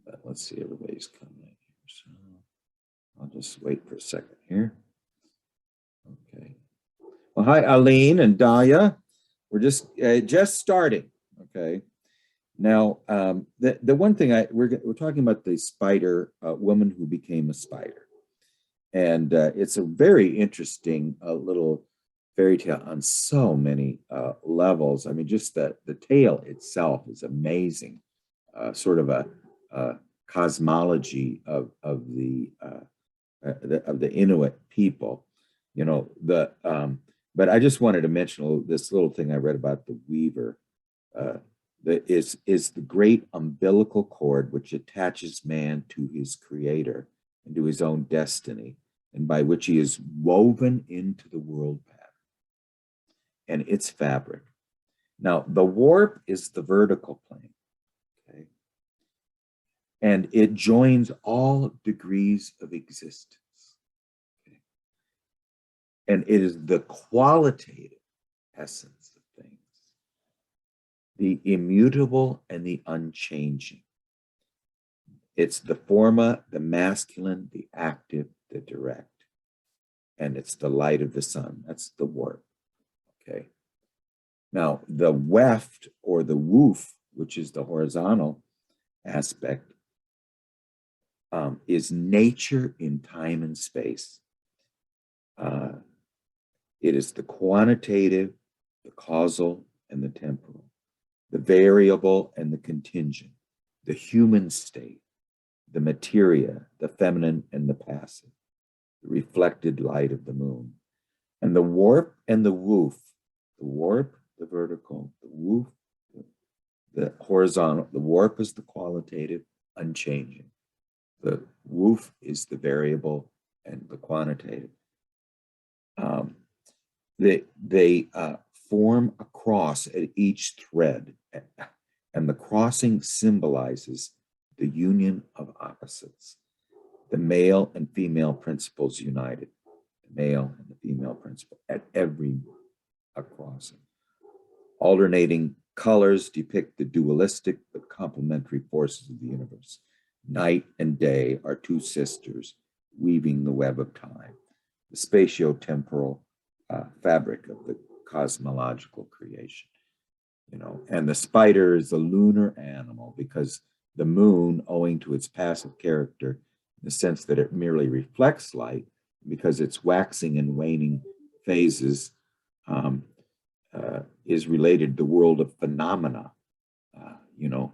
But let's see, everybody's coming in here. So I'll just wait for a second here. Okay. Well, hi, Aline and Daya. We're just starting. Okay. Now, the one thing we're talking about the spider woman who became a spider, and it's a very interesting little fairy tale on so many levels. I mean, just the tale itself is amazing. Sort of a cosmology of the Inuit people, you know. But I just wanted to mention this little thing I read about the weaver. That is the great umbilical cord which attaches man to his creator and to his own destiny, and by which he is woven into the world pattern and its fabric. Now, the warp is the vertical plane, okay? And it joins all degrees of existence, okay? And it is the qualitative essence of things, the immutable and the unchanging. It's the forma, the masculine, the active, the direct. And it's the light of the sun. That's the warp. Okay. Now, the weft or the woof, which is the horizontal aspect, is nature in time and space. It is the quantitative, the causal, and the temporal, the variable and the contingent, the human state, the materia, the feminine and the passive, the reflected light of the moon. And the warp and the woof, the warp, the vertical, the woof, the horizontal. The warp is the qualitative, unchanging. The woof is the variable and the quantitative. They form a cross at each thread, and the crossing symbolizes the union of opposites, the male and female principles united, the male and the female principle at every crossing. Alternating colors depict the dualistic but complementary forces of the universe. Night and day are two sisters weaving the web of time, the spatio-temporal fabric of the cosmological creation, you know. And the spider is a lunar animal because the moon, owing to its passive character, in the sense that it merely reflects light, because its waxing and waning phases is related to the world of phenomena, you know,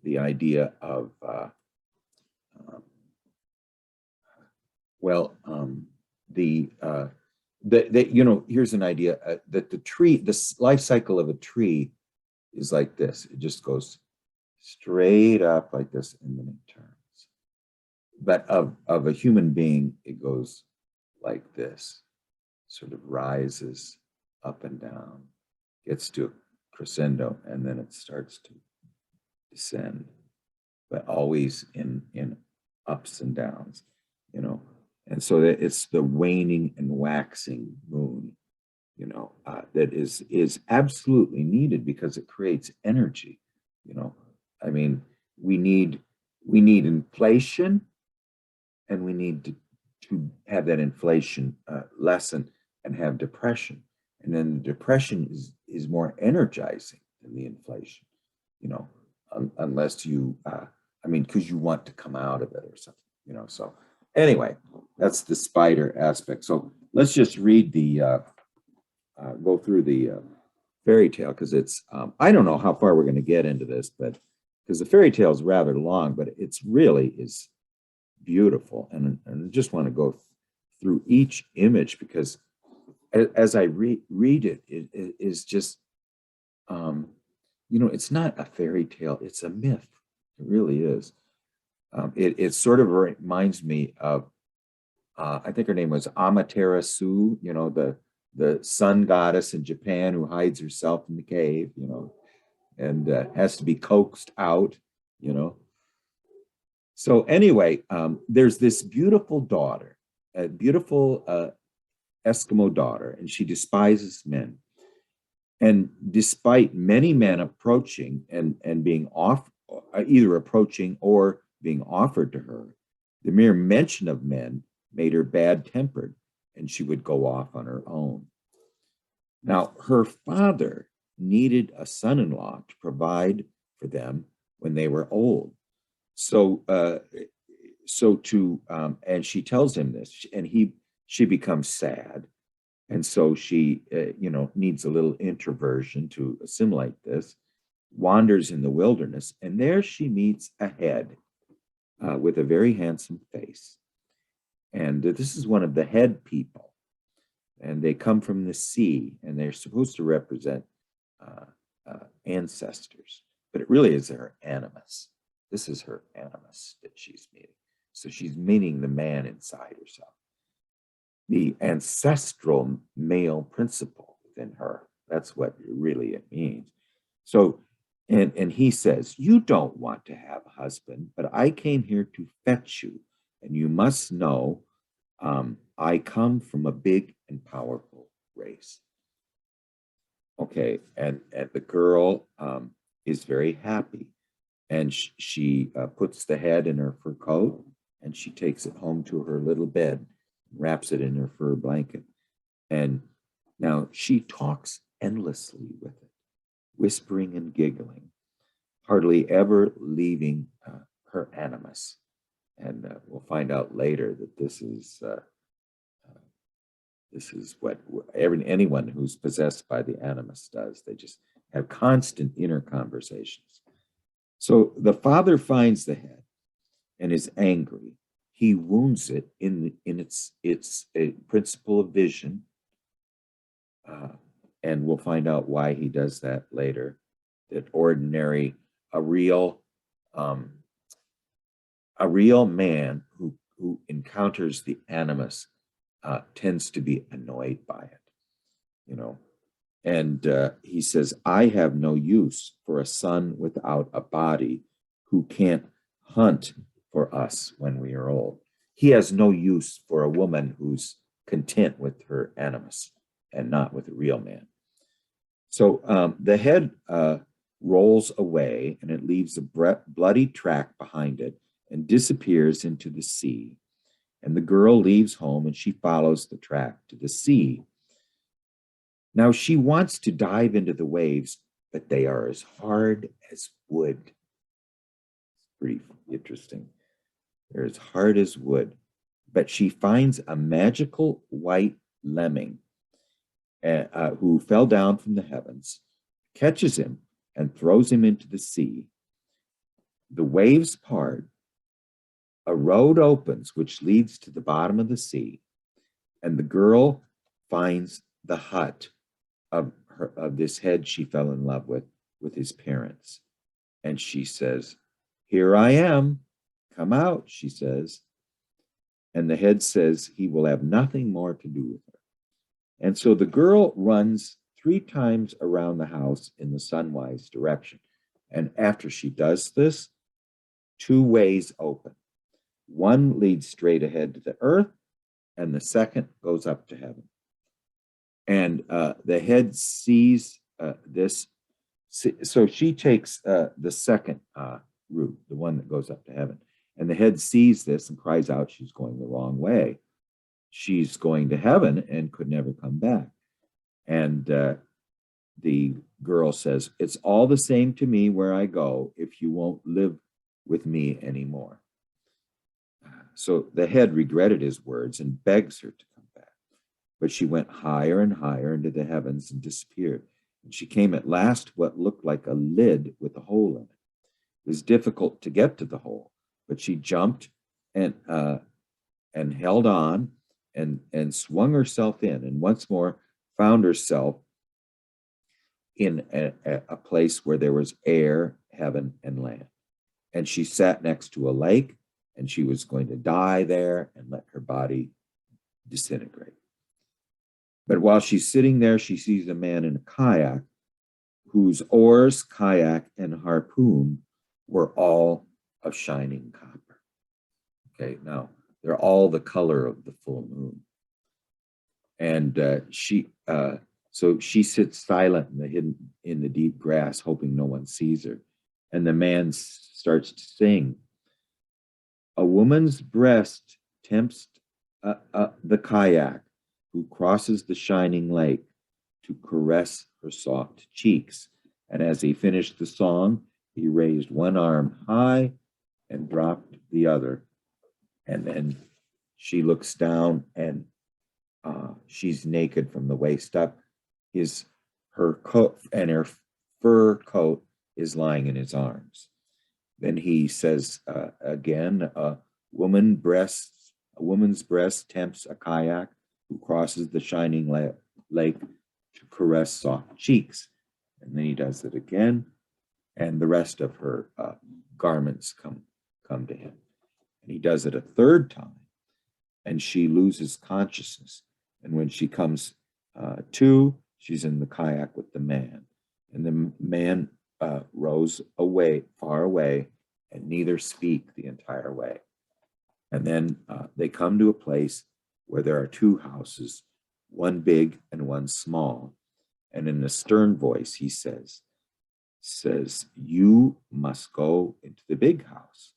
the idea of, you know, here's an idea that the tree, the life cycle of a tree is like this. It just goes straight up like this and then it turns. But of a human being, it goes like this, sort of rises up and down, gets to a crescendo, and then it starts to descend, but always in ups and downs, you know. And so that it's the waning and waxing moon, you know, that is absolutely needed because it creates energy, you know. I mean, we need inflation, and we need to have that inflation lessen and have depression. And then the depression is more energizing than the inflation, you know, unless you, I mean, because you want to come out of it or something, you know. So anyway, that's the spider aspect. So let's just read the, go through the fairy tale, because it's, I don't know how far we're going to get into this, but because the fairy tale is rather long, but it's really is beautiful. And I just want to go through each image, because as I read it, it is just, you know, it's not a fairy tale, it's a myth. It really is. It sort of reminds me of, I think her name was Amaterasu, you know, the sun goddess in Japan who hides herself in the cave, you know, and has to be coaxed out, you know. So anyway, there's this beautiful daughter, a beautiful Eskimo daughter, and she despises men. And despite many men approaching and being either approaching or being offered to her. The mere mention of men made her bad-tempered, and she would go off on her own. Now, her father needed a son-in-law to provide for them when they were old. So, and she tells him this, and she becomes sad, and so she, needs a little introversion to assimilate this. Wanders in the wilderness, and there she meets a head with a very handsome face, and this is one of the head people, and they come from the sea, and they're supposed to represent ancestors, but it really is her animus. This is her animus that she's meeting. So she's meeting the man inside herself, the ancestral male principle within her. That's what really it means. So, and he says, you don't want to have a husband, but I came here to fetch you, and you must know I come from a big and powerful race. Okay, and the girl is very happy, and she puts the head in her fur coat, and she takes it home to her little bed, wraps it in her fur blanket, and now she talks endlessly with it, whispering and giggling, hardly ever leaving her animus. And we'll find out later that this is what anyone who's possessed by the animus does. They just have constant inner conversations. So the father finds the head and is angry. He wounds it in its principle of vision, and we'll find out why he does that later. That a real man who encounters the animus tends to be annoyed by it, And he says, I have no use for a son without a body who can't hunt for us when we are old. He has no use for a woman who's content with her animus and not with a real man. So the head rolls away, and it leaves a bloody track behind it and disappears into the sea. And the girl leaves home, and she follows the track to the sea. Now she wants to dive into the waves, but they are as hard as wood. It's pretty interesting. They're as hard as wood. But she finds a magical white lemming who fell down from the heavens, catches him, and throws him into the sea. The waves part, a road opens which leads to the bottom of the sea, and the girl finds the hut of this head she fell in love with his parents. And she says, here I am, come out, she says. And the head says he will have nothing more to do with her. And so the girl runs 3 times around the house in the sunwise direction. And after she does this, 2 ways open. One leads straight ahead to the earth, and the second goes up to heaven. And the head sees this. So she takes the second route, the one that goes up to heaven. And the head sees this and cries out she's going the wrong way. She's going to heaven and could never come back. And the girl says, it's all the same to me where I go if you won't live with me anymore. So the head regretted his words and begs her to come back. But she went higher and higher into the heavens and disappeared. And she came at last to what looked like a lid with a hole in it. It was difficult to get to the hole, but she jumped and held on and swung herself in, and once more found herself in a place where there was air, heaven, and land. And she sat next to a lake, and she was going to die there and let her body disintegrate. But while she's sitting there, she sees a man in a kayak whose oars, kayak, and harpoon were all of shining copper. Okay, now they're all the color of the full moon. And so she sits silent in the deep grass, hoping no one sees her. And the man starts to sing. A woman's breast tempts the kayak who crosses the shining lake to caress her soft cheeks. And as he finished the song, he raised one arm high and dropped the other. And then she looks down and she's naked from the waist up. Her coat and her fur coat is lying in his arms. Then he says again, a woman's breast tempts a kayak who crosses the shining lake to caress soft cheeks. And then he does it again, and the rest of her garments come to him. And he does it a third time, and she loses consciousness. And when she comes to, she's in the kayak with the man. And the man rows away, far away, and neither speak the entire way. And then they come to a place where there are two houses, one big and one small. And in a stern voice, he says, you must go into the big house,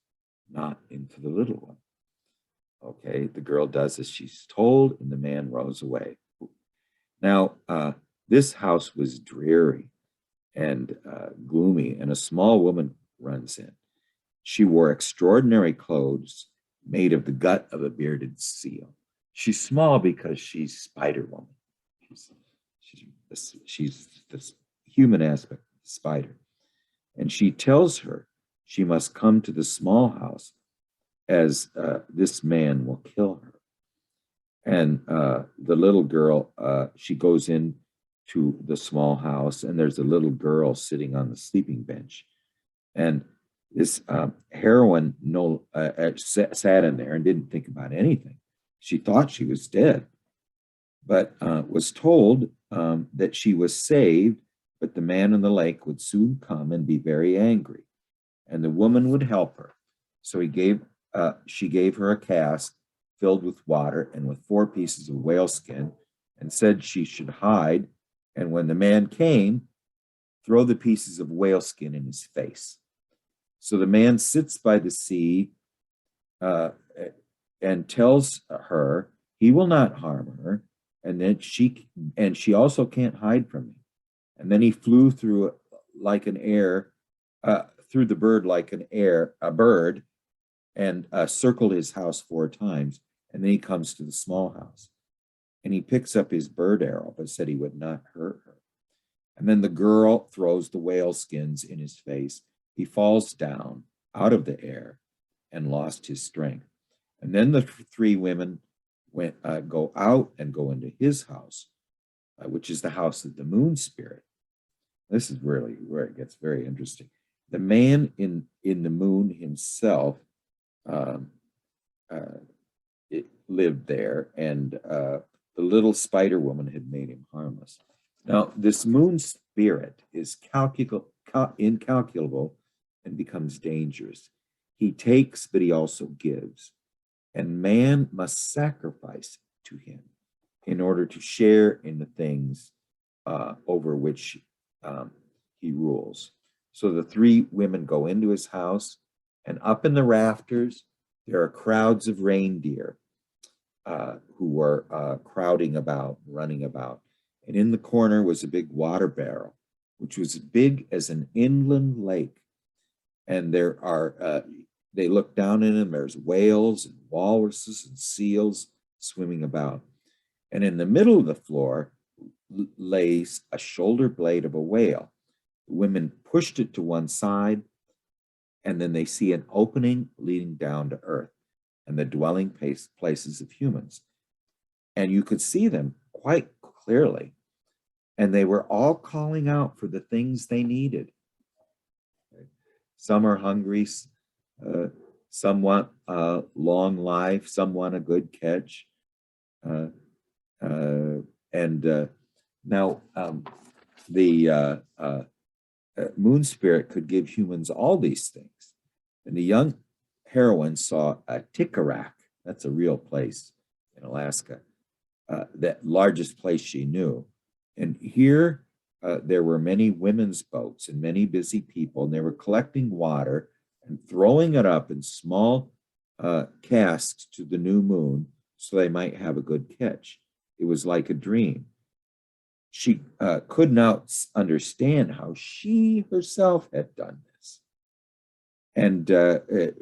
not into the little one. Okay, the girl does as she's told, and the man rows away. Now, this house was dreary and gloomy, and a small woman runs in. She wore extraordinary clothes made of the gut of a bearded seal. She's small because she's Spider Woman. She's this human aspect of the spider. And she tells her she must come to the small house as this man will kill her. And the little girl, she goes in to the small house, and there's a little girl sitting on the sleeping bench. And this heroine sat in there and didn't think about anything. She thought she was dead, but was told that she was saved, but the man in the lake would soon come and be very angry, and the woman would help her. So she gave her a cask filled with water and with 4 pieces of whale skin, and said she should hide, and when the man came, throw the pieces of whale skin in his face. So the man sits by the sea and tells her he will not harm her, and then she also can't hide from him. And then he flew through like an air, through the bird like a bird, and circled his house 4 times. And then he comes to the small house, and he picks up his bird arrow, but said he would not hurt her. And then the girl throws the whale skins in his face. He falls down out of the air and lost his strength. And then the 3 women go out and go into his house, which is the house of the moon spirit. This is really where it gets very interesting. The man in the moon himself lived there, and the little spider woman had made him harmless. Now, this moon spirit is incalculable and becomes dangerous. He takes, but he also gives. And man must sacrifice to him in order to share in the things over which he rules. So the 3 women go into his house, and up in the rafters, there are crowds of reindeer who were crowding about, running about. And in the corner was a big water barrel, which was as big as an inland lake. And there are, they look down in them, there's whales and walruses and seals swimming about. And in the middle of the floor lays a shoulder blade of a whale. The women pushed it to one side, and then they see an opening leading down to earth and the dwelling places of humans. And you could see them quite clearly. And they were all calling out for the things they needed. Some are hungry, some want a long life, some want a good catch. Now the moon spirit could give humans all these things. And the young heroine saw a Tikarak. That's a real place in Alaska, that largest place she knew. And here there were many women's boats and many busy people, and they were collecting water and throwing it up in small casks to the new moon so they might have a good catch. It was like a dream. She could not understand how she herself had done this. And that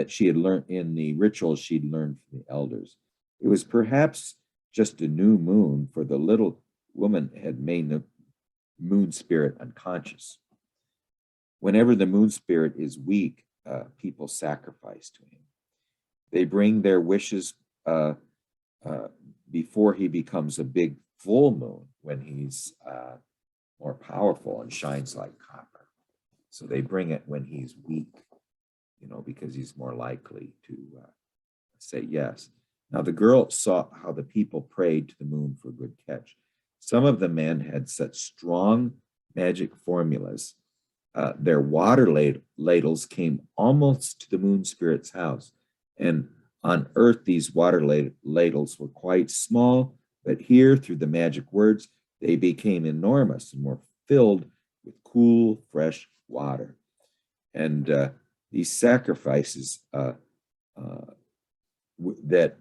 she had learned in the rituals she'd learned from the elders. It was perhaps just a new moon, for the little woman had made the moon spirit unconscious. Whenever the moon spirit is weak, people sacrifice to him. They bring their wishes before he becomes a big full moon, when he's more powerful and shines like copper. So they bring it when he's weak, because he's more likely to say yes. Now the girl saw how the people prayed to the moon for a good catch. Some of the men had such strong magic formulas. Their water ladles came almost to the moon spirit's house. And on earth, these water ladles were quite small, but here, through the magic words, they became enormous and were filled with cool, fresh water. And these sacrifices that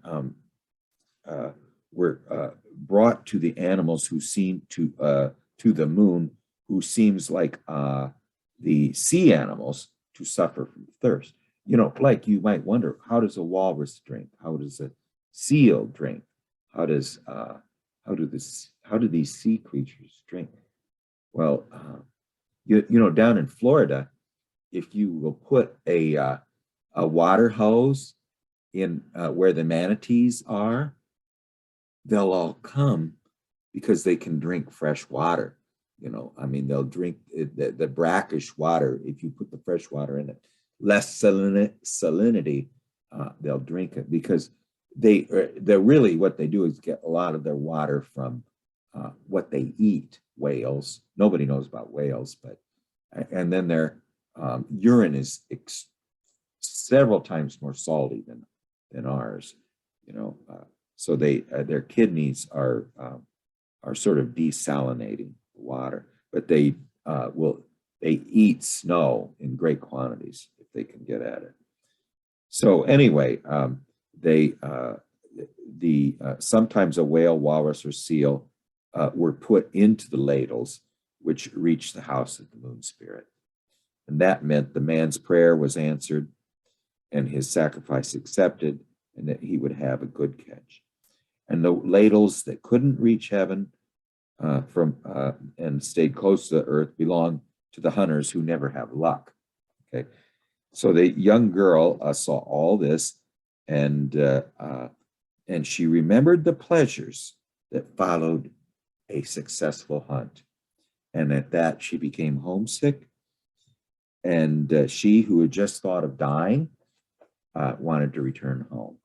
were brought to the animals who seem to the moon, who seems like the sea animals, to suffer from thirst. Like you might wonder, how does a walrus drink? How does a seal drink? How do these sea creatures drink? Well, down in Florida, if you will put a water hose in where the manatees are, they'll all come because they can drink fresh water. They'll drink the brackish water. If you put the fresh water in it, less salinity, they'll drink it, because they're really, what they do is get a lot of their water from what they eat. Whales. Nobody knows about whales, and then their urine is several times more salty than ours. So their kidneys are sort of desalinating the water, but they eat snow in great quantities if they can get at it. So anyway, sometimes a whale, walrus, or seal were put into the ladles, which reached the house of the moon spirit. And that meant the man's prayer was answered and his sacrifice accepted, and that he would have a good catch. And the ladles that couldn't reach heaven and stayed close to the earth belonged to the hunters who never have luck. Okay, so the young girl saw all this, and she remembered the pleasures that followed a successful hunt. And at that, she became homesick. And she, who had just thought of dying, wanted to return home.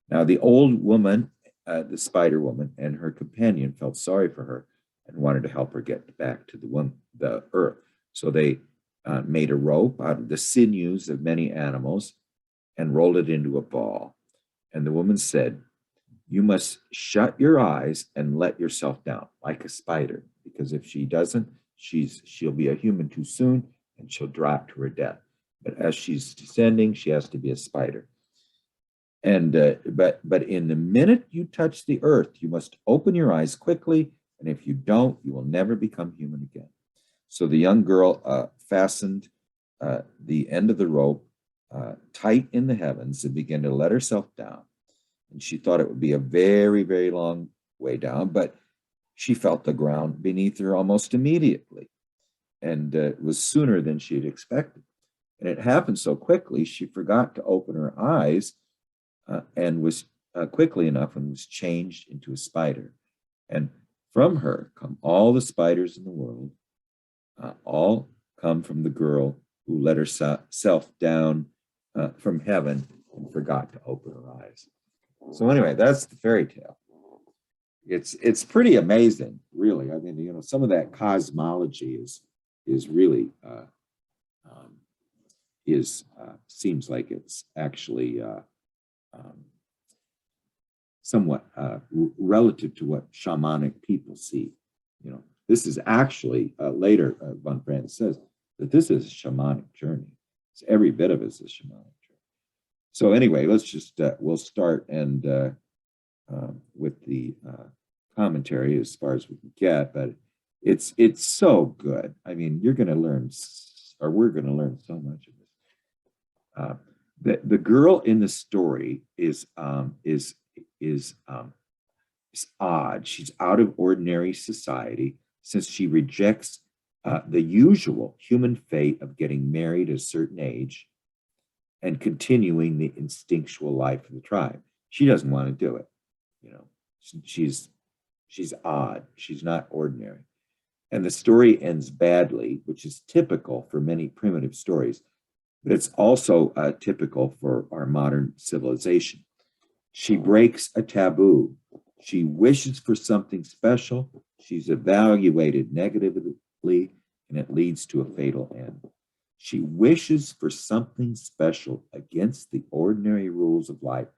Now, the old woman, the spider woman, and her companion felt sorry for her and wanted to help her get back to the earth. So they made a rope out of the sinews of many animals and rolled it into a ball. And the woman said, "You must shut your eyes and let yourself down like a spider, because if she doesn't, she'll be a human too soon and she'll drop to her death. But as she's descending, she has to be a spider. And but in the minute you touch the earth, you must open your eyes quickly, and if you don't, you will never become human again." So the young girl fastened the end of the rope tight in the heavens and began to let herself down. And she thought it would be a very, very long way down, but she felt the ground beneath her almost immediately. And it was sooner than she had expected. And it happened so quickly, she forgot to open her eyes and was quickly enough and was changed into a spider. And from her come all the spiders in the world, all come from the girl who let herself down from heaven and forgot to open her eyes. So anyway, that's the fairy tale. It's pretty amazing, really. I mean, some of that cosmology is really seems like it's actually somewhat relative to what shamanic people see. this is actually, later, von Franz says that this is a shamanic journey. It's every bit of it is a shamanic journey. So anyway, let's just, we'll start and with the commentary as far as we can get, but it's so good. I mean, you're going to learn, or we're going to learn so much of this. The girl in the story is odd. She's out of ordinary society since she rejects the usual human fate of getting married at a certain age and continuing the instinctual life of the tribe. She doesn't want to do it. You know, she's odd. She's not ordinary. And the story ends badly, which is typical for many primitive stories, but it's also typical for our modern civilization. She breaks a taboo. She wishes for something special. She's evaluated negatively, and it leads to a fatal end. She wishes for something special against the ordinary rules of life,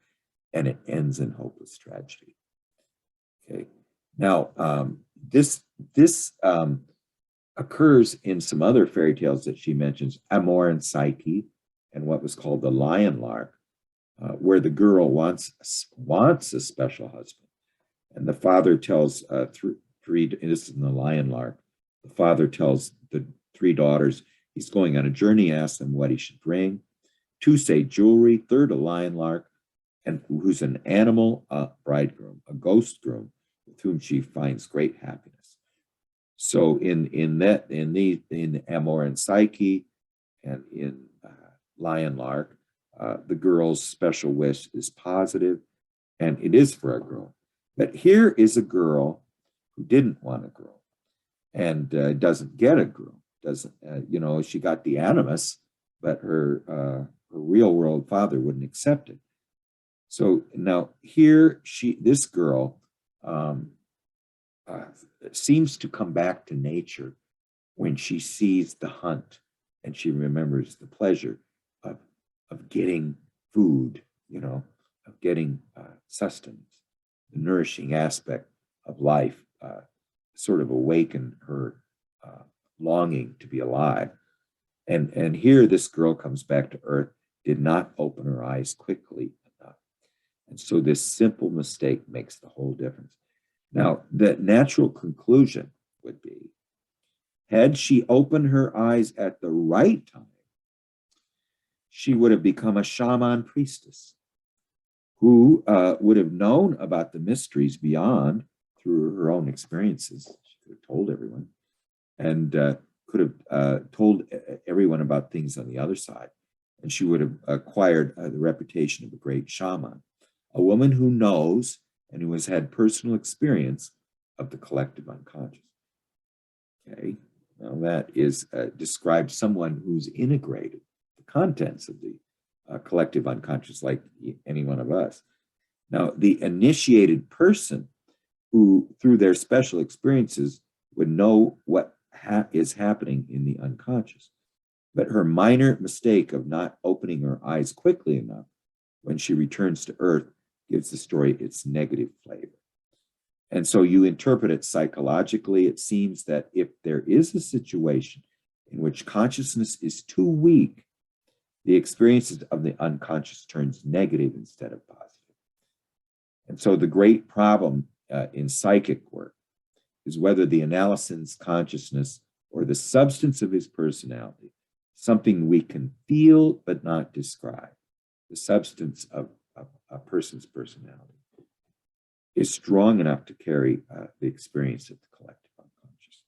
and it ends in hopeless tragedy. Okay. Now, this occurs in some other fairy tales that she mentions, Amor and Psyche, and what was called the Lion Lark, where the girl wants a special husband. And the father tells three, this is in the Lion Lark, the father tells the three daughters he's going on a journey, asks them what he should bring. Two say jewelry, third a lion lark, and who's an animal bridegroom, a ghost groom, with whom she finds great happiness. So in Amor and Psyche and in Lion Lark, the girl's special wish is positive, and it is for a girl. But here is a girl who didn't want a girl and doesn't get a girl. Doesn't she got the Animus, but her real world father wouldn't accept it. So now here this girl seems to come back to nature when she sees the hunt, and she remembers the pleasure of getting food, of getting sustenance. The nourishing aspect of life sort of awakened her longing to be alive. And here this girl comes back to earth, did not open her eyes quickly enough. And so this simple mistake makes the whole difference. Now, the natural conclusion would be, had she opened her eyes at the right time, she would have become a shaman priestess who would have known about the mysteries beyond through her own experiences. She could have told everyone, and could have told everyone about things on the other side. And she would have acquired the reputation of a great shaman, a woman who knows and who has had personal experience of the collective unconscious. Okay, now that is describes someone who's integrated the contents of the collective unconscious, like any one of us. Now, the initiated person who, through their special experiences, would know what is happening in the unconscious. But her minor mistake of not opening her eyes quickly enough when she returns to Earth gives the story its negative flavor. And so you interpret it psychologically. It seems that if there is a situation in which consciousness is too weak, the experiences of the unconscious turns negative instead of positive. And so the great problem in psychic work is whether the analysand's consciousness or the substance of his personality, something we can feel but not describe, the substance of a person's personality, is strong enough to carry the experience of the collective unconscious.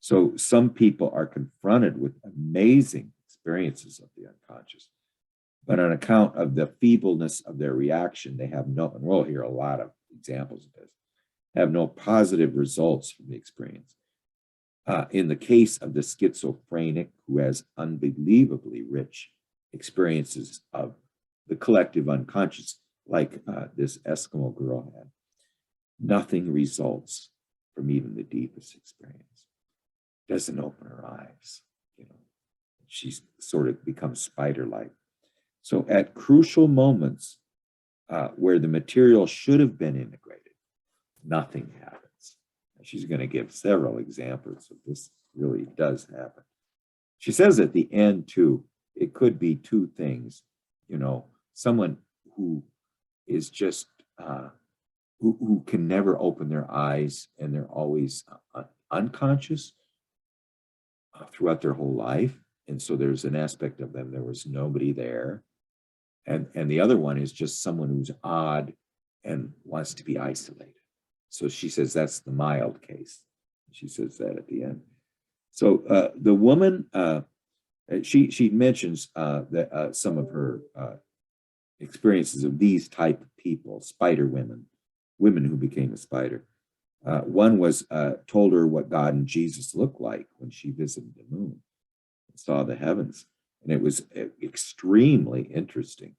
So some people are confronted with amazing experiences of the unconscious, but on account of the feebleness of their reaction, they have no, and we'll hear a lot of examples of this, have no positive results from the experience. In the case of the schizophrenic who has unbelievably rich experiences of the collective unconscious, like this Eskimo girl had, nothing results from even the deepest experience. Doesn't open her eyes, She sort of becomes spider-like. So at crucial moments where the material should have been integrated, nothing happens. she's going to give several examples of this really does happen. She says at the end, too, it could be two things. Someone who is just, who can never open their eyes and they're always unconscious throughout their whole life. And so there's an aspect of them, there was nobody there. And the other one is just someone who's odd and wants to be isolated. So she says that's the mild case. She says that at the end. So the woman, she mentions that some of her experiences of these type of people, spider women who became a spider. One was told her what God and Jesus looked like when she visited the moon and saw the heavens. And it was extremely interesting.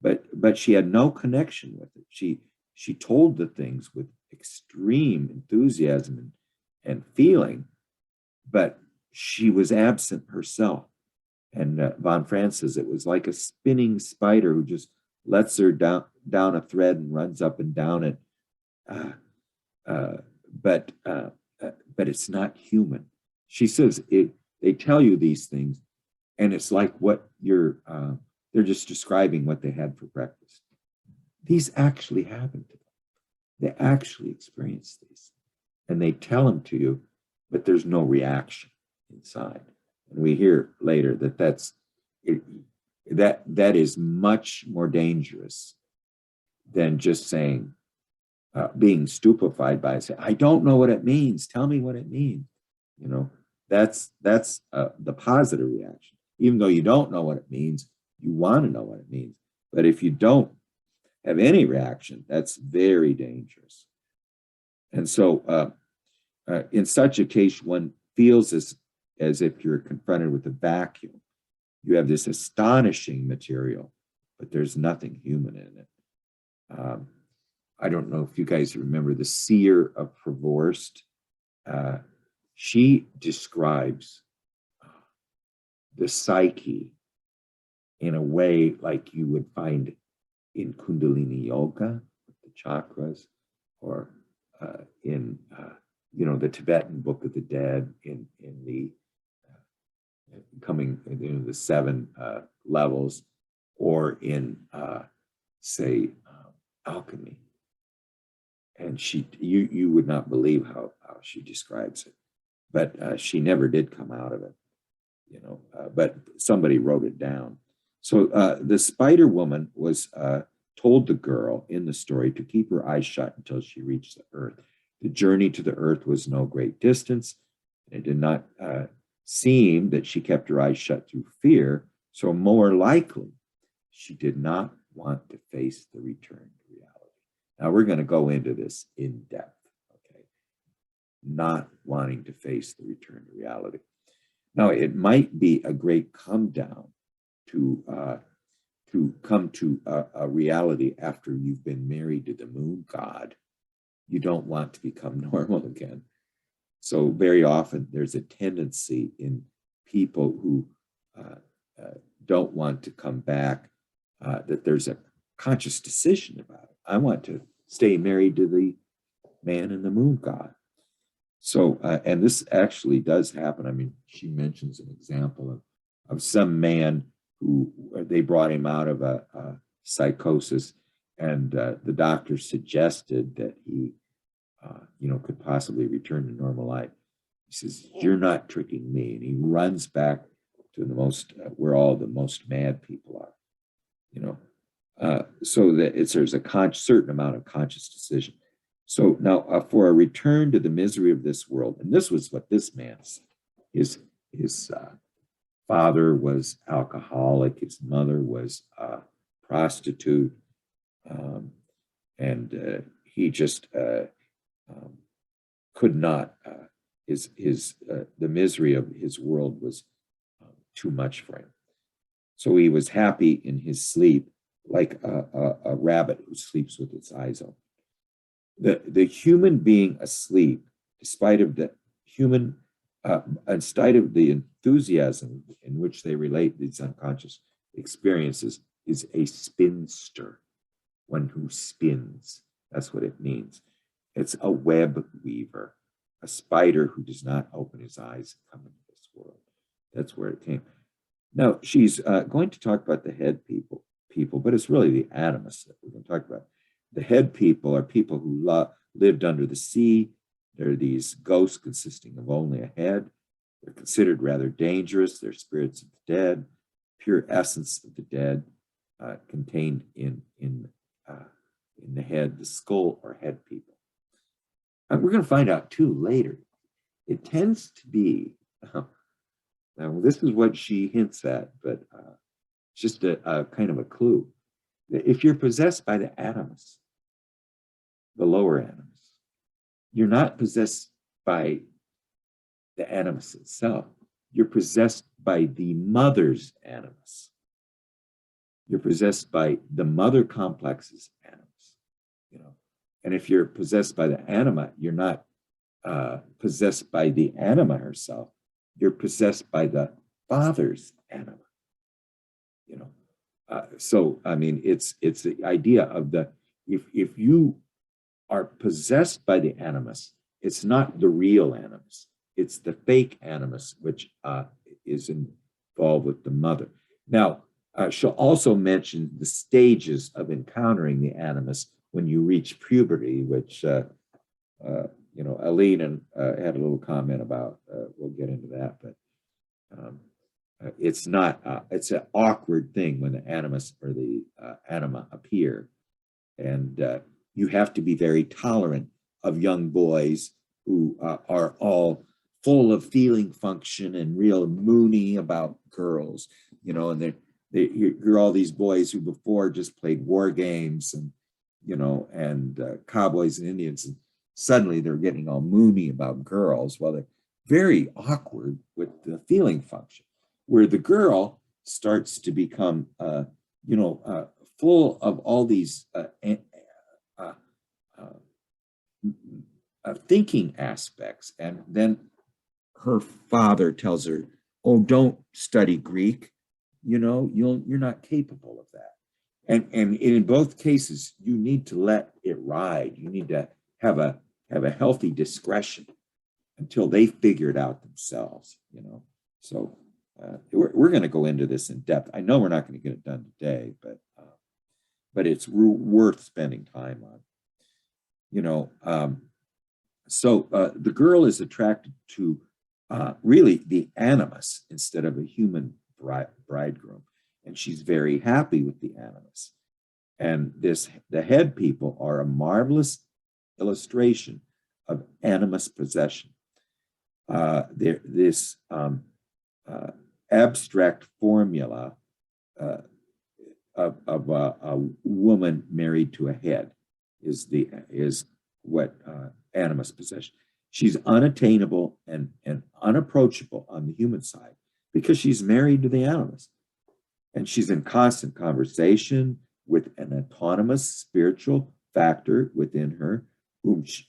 But she had no connection with it. She told the things with extreme enthusiasm and feeling, but she was absent herself. And von Franz says it was like a spinning spider who just lets her down a thread and runs up and down it. But it's not human. She says they tell you these things, and it's like what they're just describing what they had for breakfast. These actually happened to them. They actually experience these, and they tell them to you, but there's no reaction inside. And we hear later that that is much more dangerous than just saying, being stupefied by saying, I don't know what it means. Tell me what it means. That's the positive reaction. Even though you don't know what it means, you want to know what it means. But if you don't have any reaction, that's very dangerous. And so in such a case, one feels as if you're confronted with a vacuum. You have this astonishing material, but there's nothing human in it. I don't know if you guys remember the seer of Provorst. She describes the psyche in a way like you would find in Kundalini Yoga, the chakras, or in the Tibetan Book of the Dead, in the the 7 levels, or in say alchemy. And you would not believe how she describes it, but she never did come out of it, but somebody wrote it down. So the spider woman was told the girl in the story to keep her eyes shut until she reached the earth. The journey to the earth was no great distance. It did not seem that she kept her eyes shut through fear. So more likely, she did not want to face the return to reality. Now we're going to go into this in depth, okay? Not wanting to face the return to reality. Now, it might be a great come down to come to a reality after you've been married to the moon god. You don't want to become normal again. So very often there's a tendency in people who don't want to come back, that there's a conscious decision about it. I want to stay married to the man and the moon god. So, and this actually does happen. I mean, she mentions an example of some man who they brought him out of a psychosis, and the doctor suggested that he, could possibly return to normal life. He says, "You're not tricking me," and he runs back to the most where all the most mad people are. So that there's a certain amount of conscious decision. So now for a return to the misery of this world, and this was what this man said. His father was alcoholic, his mother was a prostitute, and he just could not. The misery of his world was too much for him. So he was happy in his sleep, like a rabbit who sleeps with its eyes open. The human being asleep, despite of the enthusiasm in which they relate these unconscious experiences, is a spinster, one who spins. That's what it means. It's a web weaver. a spider who does not open his eyes and come into this world. That's where it came. Now, she's going to talk about the head people, but it's really the Animus that we're going to talk about. The head people are people who lived under the sea. They're these ghosts consisting of only a head. They're considered rather dangerous. They're spirits of the dead, pure essence of the dead, contained in the head, the skull or head people. And we're going to find out too later. It tends to be, now this is what she hints at, but just a kind of a clue. If you're possessed by the Animus, the lower Animus, you're not possessed by the Animus itself. You're possessed by the mother's Animus. You're possessed by the mother complex's Animus. And if you're possessed by the anima, you're not possessed by the anima herself. You're possessed by the father's anima. So I mean, it's the idea of the if you are possessed by the animus, it's not the real animus. It's the fake animus, which is involved with the mother. Now, she'll also mention the stages of encountering the animus when you reach puberty, which, Aline had a little comment about. We'll get into that, but it's not, it's an awkward thing when the animus or the anima appear. And you have to be very tolerant of young boys who are all full of feeling function and real moony about girls, and you're all these boys who before just played war games and cowboys and Indians, and suddenly they're getting all moony about girls. Well, they're very awkward with the feeling function, where the girl starts to become, full of all these thinking aspects. And then her father tells her, "Oh, don't study Greek. You're not capable of that." And in both cases, you need to let it ride. You need to have a healthy discretion until they figure it out themselves. So we're going to go into this in depth. I know we're not going to get it done today, but it's worth spending time on. So the girl is attracted to really the animus instead of a human bridegroom. And she's very happy with the animus. And the head people are a marvelous illustration of animus possession. This abstract formula of a woman married to a head is what animus possession. She's unattainable and unapproachable on the human side because she's married to the animus. And she's in constant conversation with an autonomous spiritual factor within her, whom she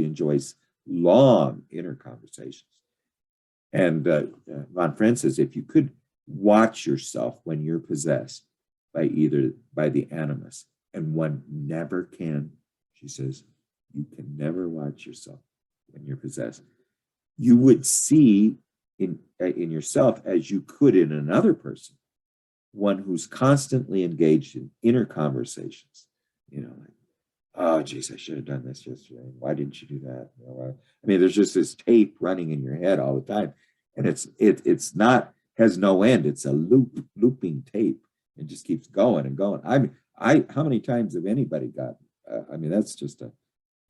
enjoys long inner conversations. And von Franz says, if you could watch yourself when you're possessed by the animus, and one never can, she says, you can never watch yourself when you're possessed. You would see in yourself as you could in another person, one who's constantly engaged in inner conversations, like, oh, geez, I should have done this yesterday. Why didn't you do that? I mean, there's just this tape running in your head all the time, and it's not, has no end. It's a looping tape. It just keeps going and going. How many times have anybody got? That's just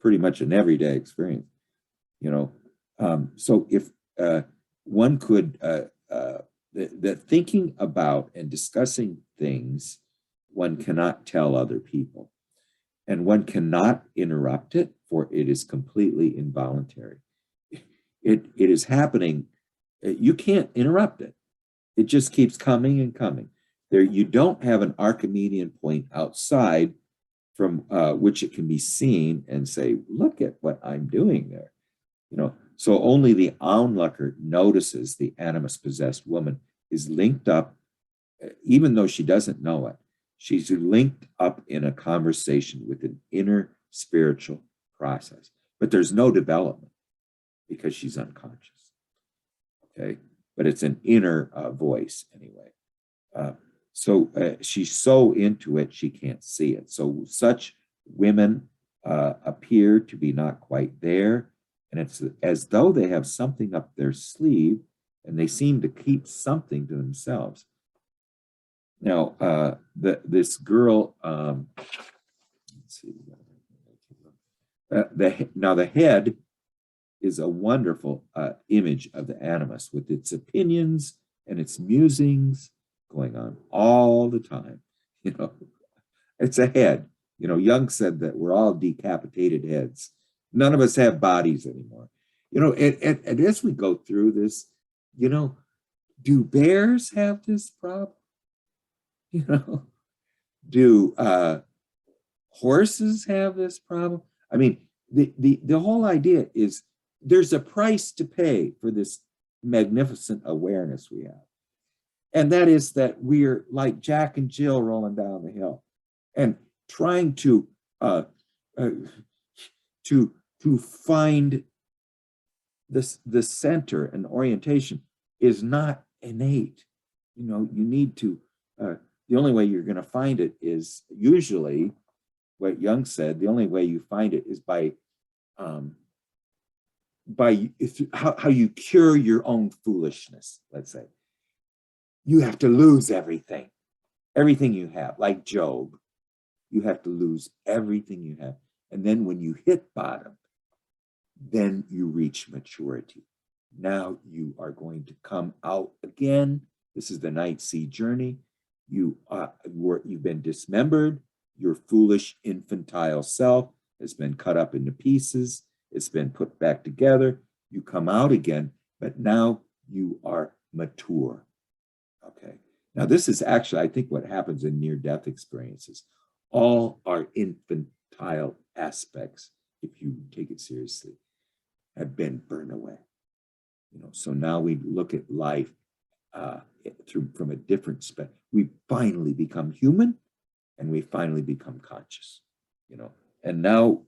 pretty much an everyday experience, So if one could, the thinking about and discussing things, one cannot tell other people, and one cannot interrupt it, for it is completely involuntary. It is happening. You can't interrupt it. It just keeps coming and coming. You don't have an Archimedean point outside from which it can be seen and say, look at what I'm doing there. So only the onlooker notices the animus possessed woman is linked up, even though she doesn't know it. She's linked up in a conversation with an inner spiritual process. but there's no development because she's unconscious. Okay, but it's an inner voice anyway. So she's so into it, she can't see it. So such women appear to be not quite there. And it's as though they have something up their sleeve and they seem to keep something to themselves. Now, this girl, let's see. Now the head is a wonderful image of the animus with its opinions and its musings going on all the time. You know, it's a head. You know, Jung said that we're all decapitated heads. None of us have bodies anymore. You know, and as we go through this, you know, do bears have this problem? You know, do horses have this problem? I mean, the whole idea is there's a price to pay for this magnificent awareness we have. And that is that we're like Jack and Jill rolling down the hill and trying to find the center and orientation is not innate. You know, you need to, the only way you're going to find it is usually what Jung said, the only way you find it is by how you cure your own foolishness, let's say. You have to lose everything you have, like Job. You have to lose everything you have. And then when you hit bottom, then you reach maturity. Now you are going to come out again. This is the night sea journey. You've been dismembered. Your foolish infantile self has been cut up into pieces. It's been put back together. You come out again, but now you are mature. Okay. Now this is actually, I think, what happens in near-death experiences. All our infantile aspects, if you take it seriously, have been burned away. You know, so now we look at life from a different spectrum. We finally become human, and we finally become conscious. You know, and now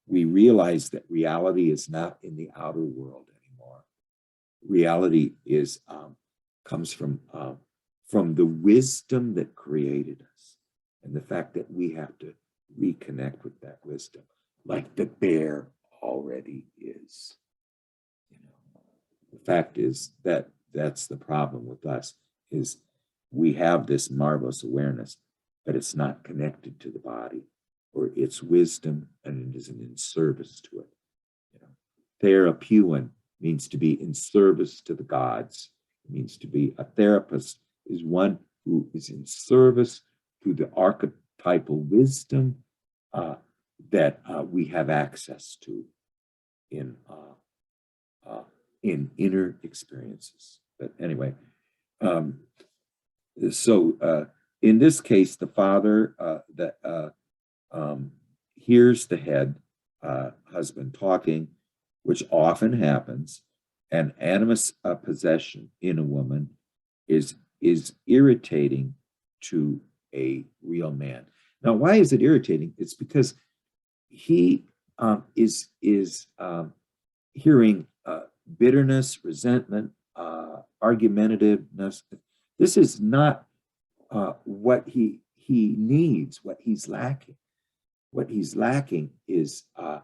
we realize that reality is not in the outer world anymore. Reality is comes from the wisdom that created us, and the fact that we have to reconnect with that wisdom, like the bear already is. You know, the fact is that that's the problem with us, is we have this marvelous awareness, but it's not connected to the body or its wisdom, and it isn't in service to it. You know, therapeuin means to be in service to the gods. It means to be a therapist is one who is in service to the archetypal wisdom that we have access to in inner experiences. But anyway, so in this case, the father hears the head husband talking, which often happens, and animus possession in a woman is irritating to a real man. Now, why is it irritating? It's because he is hearing bitterness, resentment, argumentativeness. This is not what he needs, what he's lacking. What he's lacking is the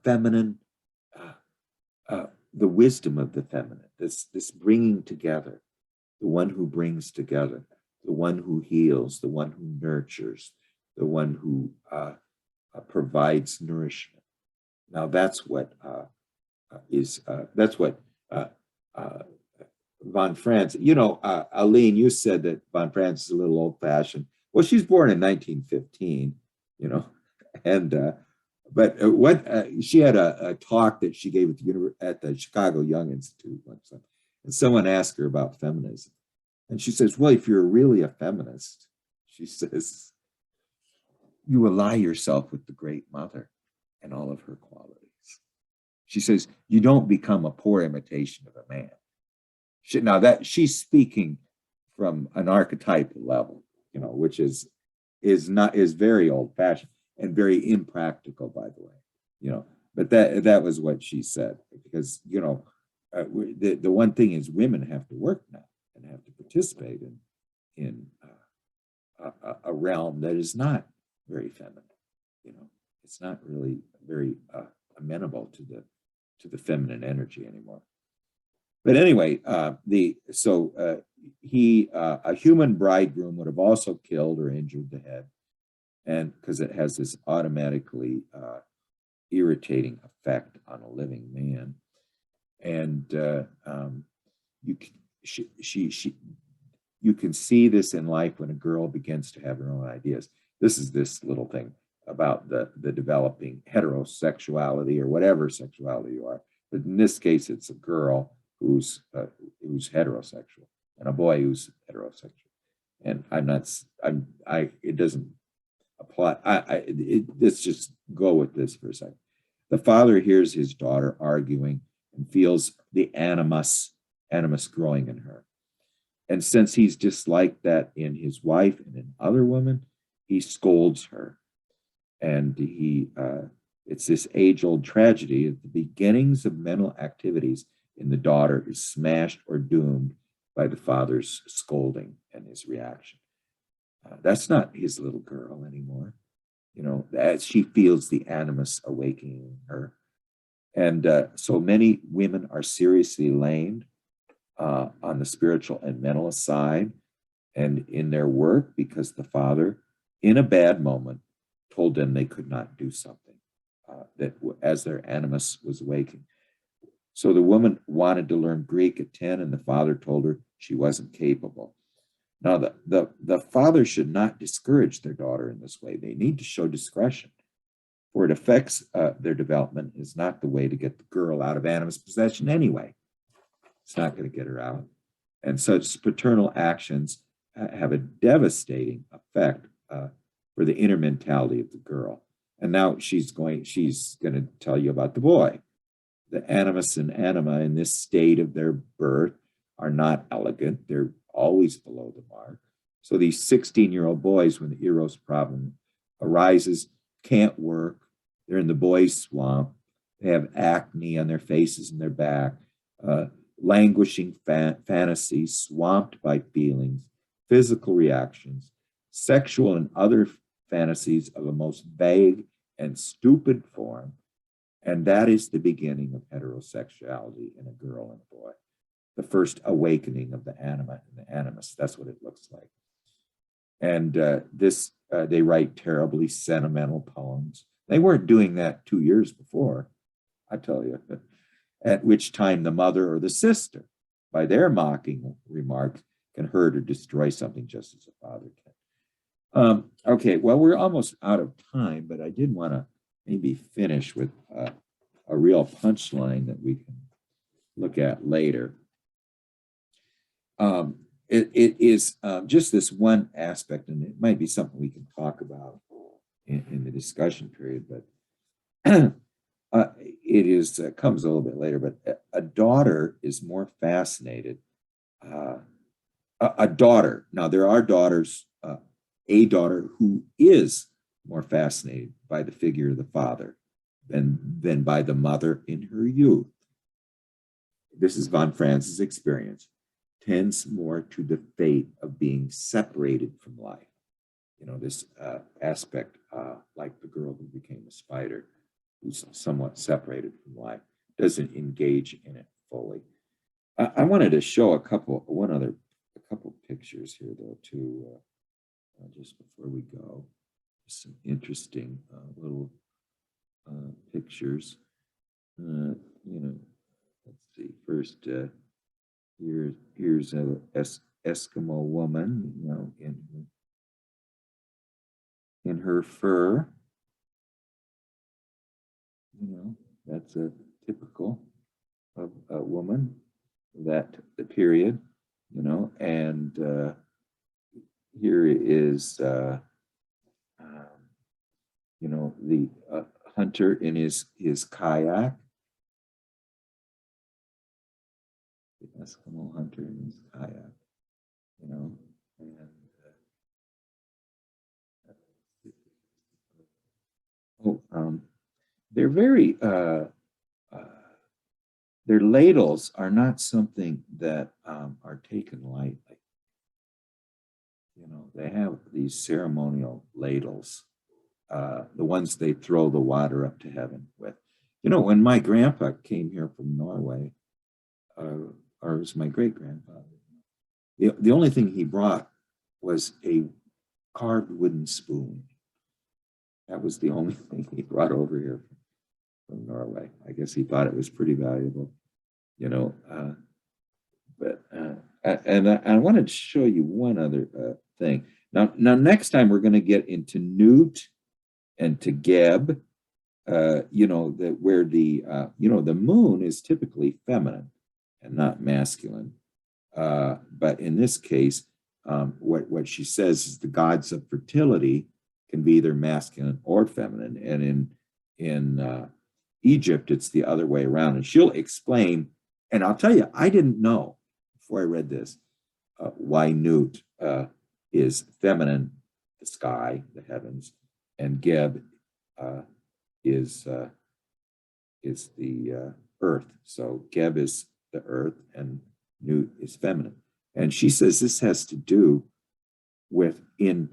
feminine, the wisdom of the feminine, this bringing together, the one who brings together, the one who heals, the one who nurtures, the one who provides nourishment. Now that's what von Franz, you know, Aline, you said that von Franz is a little old-fashioned. Well, she's born in 1915, you know, and but she had a talk that she gave at the Chicago Young Institute once, and someone asked her about feminism, and she says, "Well, if you're really a feminist," she says, "you ally yourself with the Great Mother and all of her qualities." She says, "You don't become a poor imitation of a man." Now that she's speaking from an archetypal level, you know, which is very old-fashioned. and very impractical, by the way, but that was what she said, because, the one thing is women have to work now and have to participate in a realm that is not very feminine. It's not really very amenable to the feminine energy anymore. But anyway, a human bridegroom would have also killed or injured the head, and because it has this automatically irritating effect on a living man, and you can see this in life when a girl begins to have her own ideas. This is this little thing about the developing heterosexuality or whatever sexuality you are, but in this case, it's a girl who's heterosexual and a boy who's heterosexual. And it doesn't apply. Let's just go with this for a second. The father hears his daughter arguing and feels the animus growing in her. And since he's disliked that in his wife and in other women, he scolds her. And it's this age-old tragedy at the beginnings of mental activities in the daughter is smashed or doomed by the father's scolding and his reaction. That's not his little girl anymore, as she feels the animus awakening in her. And so many women are seriously lamed on the spiritual and mental side and in their work because the father, in a bad moment, told them they could not do something that as their animus was awakening. So the woman wanted to learn Greek at 10, and the father told her she wasn't capable. Now, the father should not discourage their daughter in this way. They need to show discretion, for it affects their development, is not the way to get the girl out of animus possession anyway. It's not going to get her out. And such paternal actions have a devastating effect for the inner mentality of the girl. And now she's going to tell you about the boy. The animus and anima in this state of their birth are not elegant. They're always below the mark. So these 16-year-old boys, when the Eros problem arises, can't work. They're in the boys' swamp. They have acne on their faces and their back, languishing fantasies, swamped by feelings, physical reactions, sexual and other fantasies of a most vague and stupid form. And that is the beginning of heterosexuality in a girl and a boy. The first awakening of the anima and the animus. That's what it looks like. And they write terribly sentimental poems. They weren't doing that 2 years before, I tell you. At which time the mother or the sister, by their mocking remarks, can hurt or destroy something just as a father can. Okay, well, we're almost out of time, but I did want to maybe finish with a real punchline that we can look at later. It is just this one aspect, and it might be something we can talk about in the discussion period, but it comes a little bit later. But a daughter is more fascinated. A daughter. Now there are daughters. A daughter who is more fascinated by the figure of the father than by the mother in her youth. This is von Franz's experience. Tends more to the fate of being separated from life. This aspect, like the girl who became a spider, who's somewhat separated from life, doesn't engage in it fully. I wanted to show a couple pictures here, though, too, just before we go. Some interesting little pictures. Let's see. First, here's an Eskimo woman, in her fur. That's a typical of a woman that the period. And here is the hunter in his kayak. The Eskimo hunter in his kayak, and they're very, their ladles are not something that are taken lightly. You know, they have these ceremonial ladles, the ones they throw the water up to heaven with. You know, when my grandpa came here from Norway, or it was my great-grandfather, the only thing he brought was a carved wooden spoon. That was the only thing he brought over here from Norway. I guess he thought it was pretty valuable, you know. I wanted to show you one other thing. Now, next time we're going to get into Newt and to Geb, you know, where the, you know, the moon is typically feminine and not masculine. But in this case, what she says is the gods of fertility can be either masculine or feminine. And in Egypt, it's the other way around. And she'll explain, and I'll tell you, I didn't know before I read this, why Newt is feminine, the sky, the heavens, and Geb is the earth. So Geb is the earth and Newt is feminine. And she says this has to do with in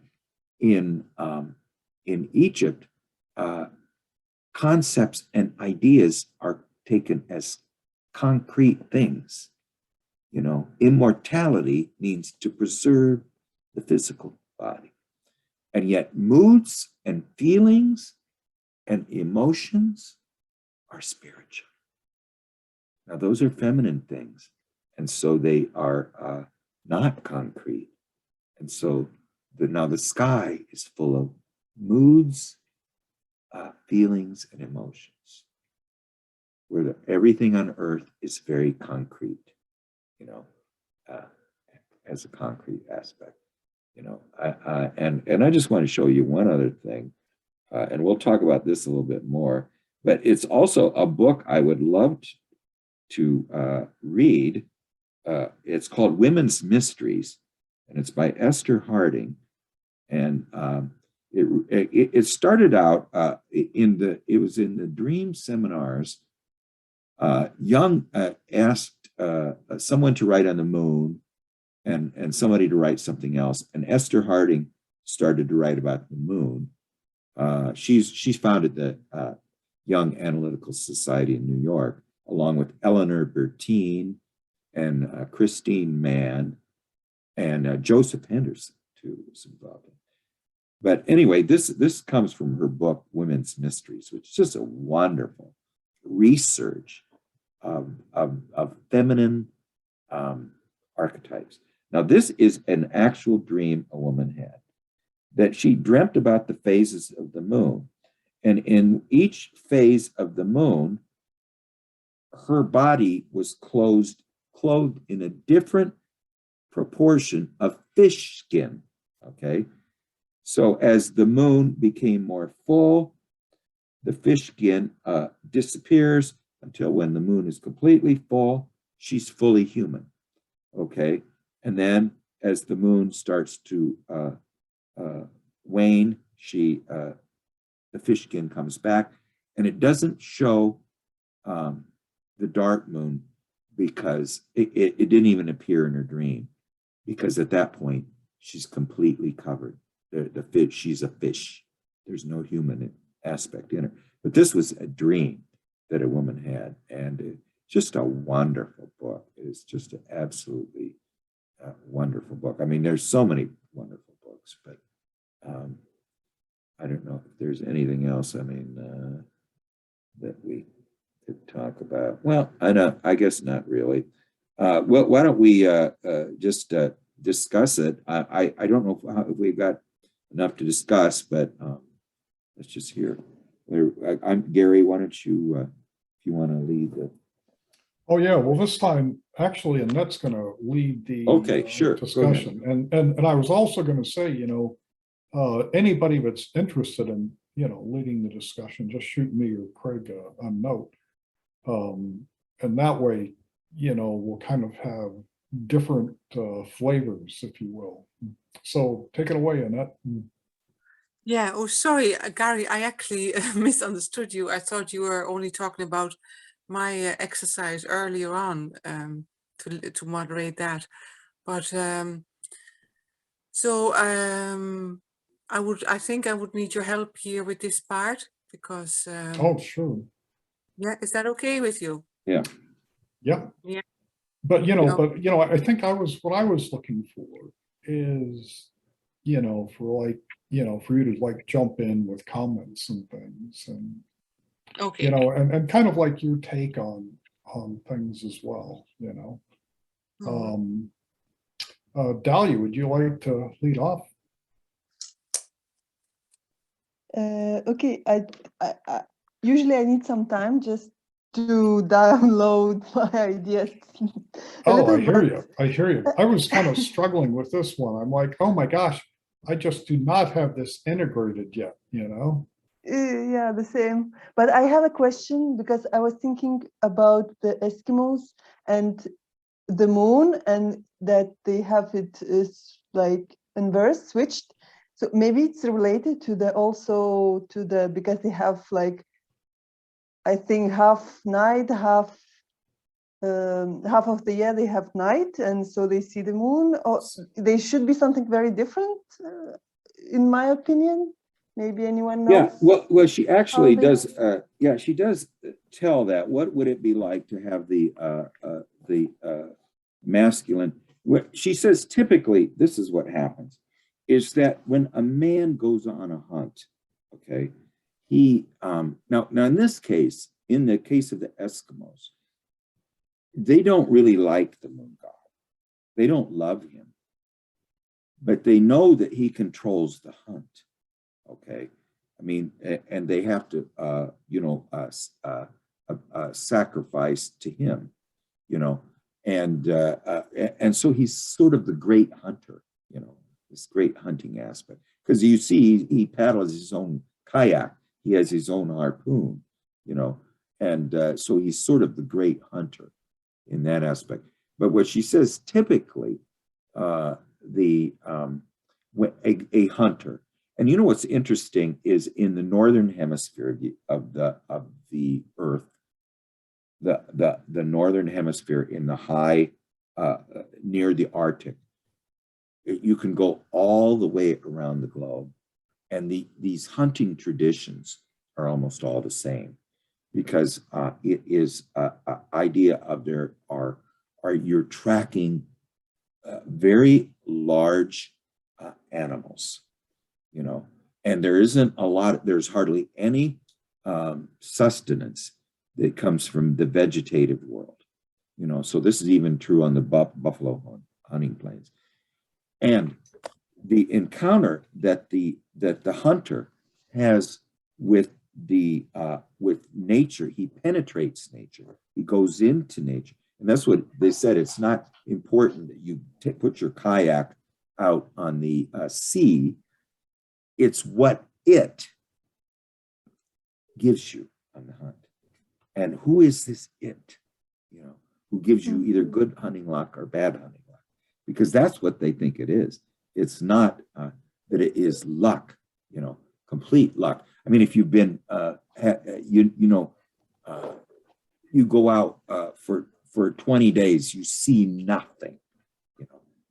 Egypt, concepts and ideas are taken as concrete things. You know, immortality means to preserve the physical body. And yet moods and feelings and emotions are spiritual. Now, those are feminine things. And so they are not concrete. And so now the sky is full of moods, feelings, and emotions, where everything on earth is very concrete, you know, as a concrete aspect, you know. And I just want to show you one other thing, and we'll talk about this a little bit more, but it's also a book I would love to read. It's called Women's Mysteries, and it's by Esther Harding. And it started out it was in the Dream Seminars. Jung asked someone to write on the moon and somebody to write something else. And Esther Harding started to write about the moon. She's founded the Young Analytical Society in New York, along with Eleanor Bertine and Christine Mann and Joseph Henderson, too, was involved in. But anyway, this comes from her book, Women's Mysteries, which is just a wonderful research of feminine archetypes. Now, this is an actual dream a woman had, that she dreamt about the phases of the moon. And in each phase of the moon, her body was clothed in a different proportion of fish skin, okay? So as the moon became more full, the fish skin disappears until when the moon is completely full, she's fully human, okay? And then as the moon starts to wane, the fish skin comes back, and it doesn't show the dark moon because it didn't even appear in her dream, because at that point she's completely covered. The fish, she's a fish. There's no human aspect in her. But this was a dream that a woman had, and it's just a wonderful book. It's just an absolutely wonderful book. I mean, there's so many wonderful books, but I don't know if there's anything else. I mean, that we could talk about. Well, I guess not really. Well, why don't we just discuss it? I don't know if we've got enough to discuss, but let's just hear. I'm Gary. Why don't you, if you want to lead the? Oh yeah. Well, this time actually, Annette's going to lead the sure. discussion, and I was also going to say, you know, anybody that's interested in, you know, leading the discussion, just shoot me or Craig a note, and that way, you know, we'll kind of have different flavors, if you will. So take it away, Annette. Yeah. Oh, sorry, Gary. I actually misunderstood you. I thought you were only talking about my exercise earlier on to moderate that. But I think I would need your help here with this part because Oh, sure. yeah, is that okay with you? Yeah. Yeah. Yeah. But, No. I think what I was looking for is, for for you to like jump in with comments and things and, Okay. and kind of like your take on things as well, Mhm. Dahlia, would you like to lead off? Okay, I usually I need some time just to download my ideas. Oh, I hear you. I hear you. I was kind of struggling with this one. I'm like, oh my gosh, I just do not have this integrated yet, Yeah, the same. But I have a question because I was thinking about the Eskimos and the moon, and that they have it is like inverse switched. So maybe it's related to because they have like, I think half night, half of the year they have night, and so they see the moon. Or they should be something very different, in my opinion. Maybe anyone knows? Yeah, well, she actually they- does. Yeah, she does tell that. What would it be like to have the masculine? She says typically this is what happens, is that when a man goes on a hunt, okay, he now in this case, in the case of the Eskimos, they don't really like the moon god. They don't love him, but they know that he controls the hunt. Okay, I mean, and they have to, sacrifice to him, and so he's sort of the great hunter, this great hunting aspect. Because you see, he paddles his own kayak, he has his own harpoon, and so he's sort of the great hunter in that aspect. But what she says, typically, a hunter. And what's interesting is in the northern hemisphere of the Earth, the northern hemisphere in the high near the Arctic, you can go all the way around the globe, and these hunting traditions are almost all the same, because it is an idea of you're tracking very large animals. And there's hardly any sustenance that comes from the vegetative world, so this is even true on the buffalo hunting plains. And the encounter that the hunter has with nature, he penetrates nature, he goes into nature. And that's what they said, it's not important that you put your kayak out on the sea. It's what it gives you on the hunt. And who is this it, who gives you either good hunting luck or bad hunting luck? Because that's what they think it is. It's not that it is luck, complete luck. I mean, if you've been, you go out for 20 days, you see nothing,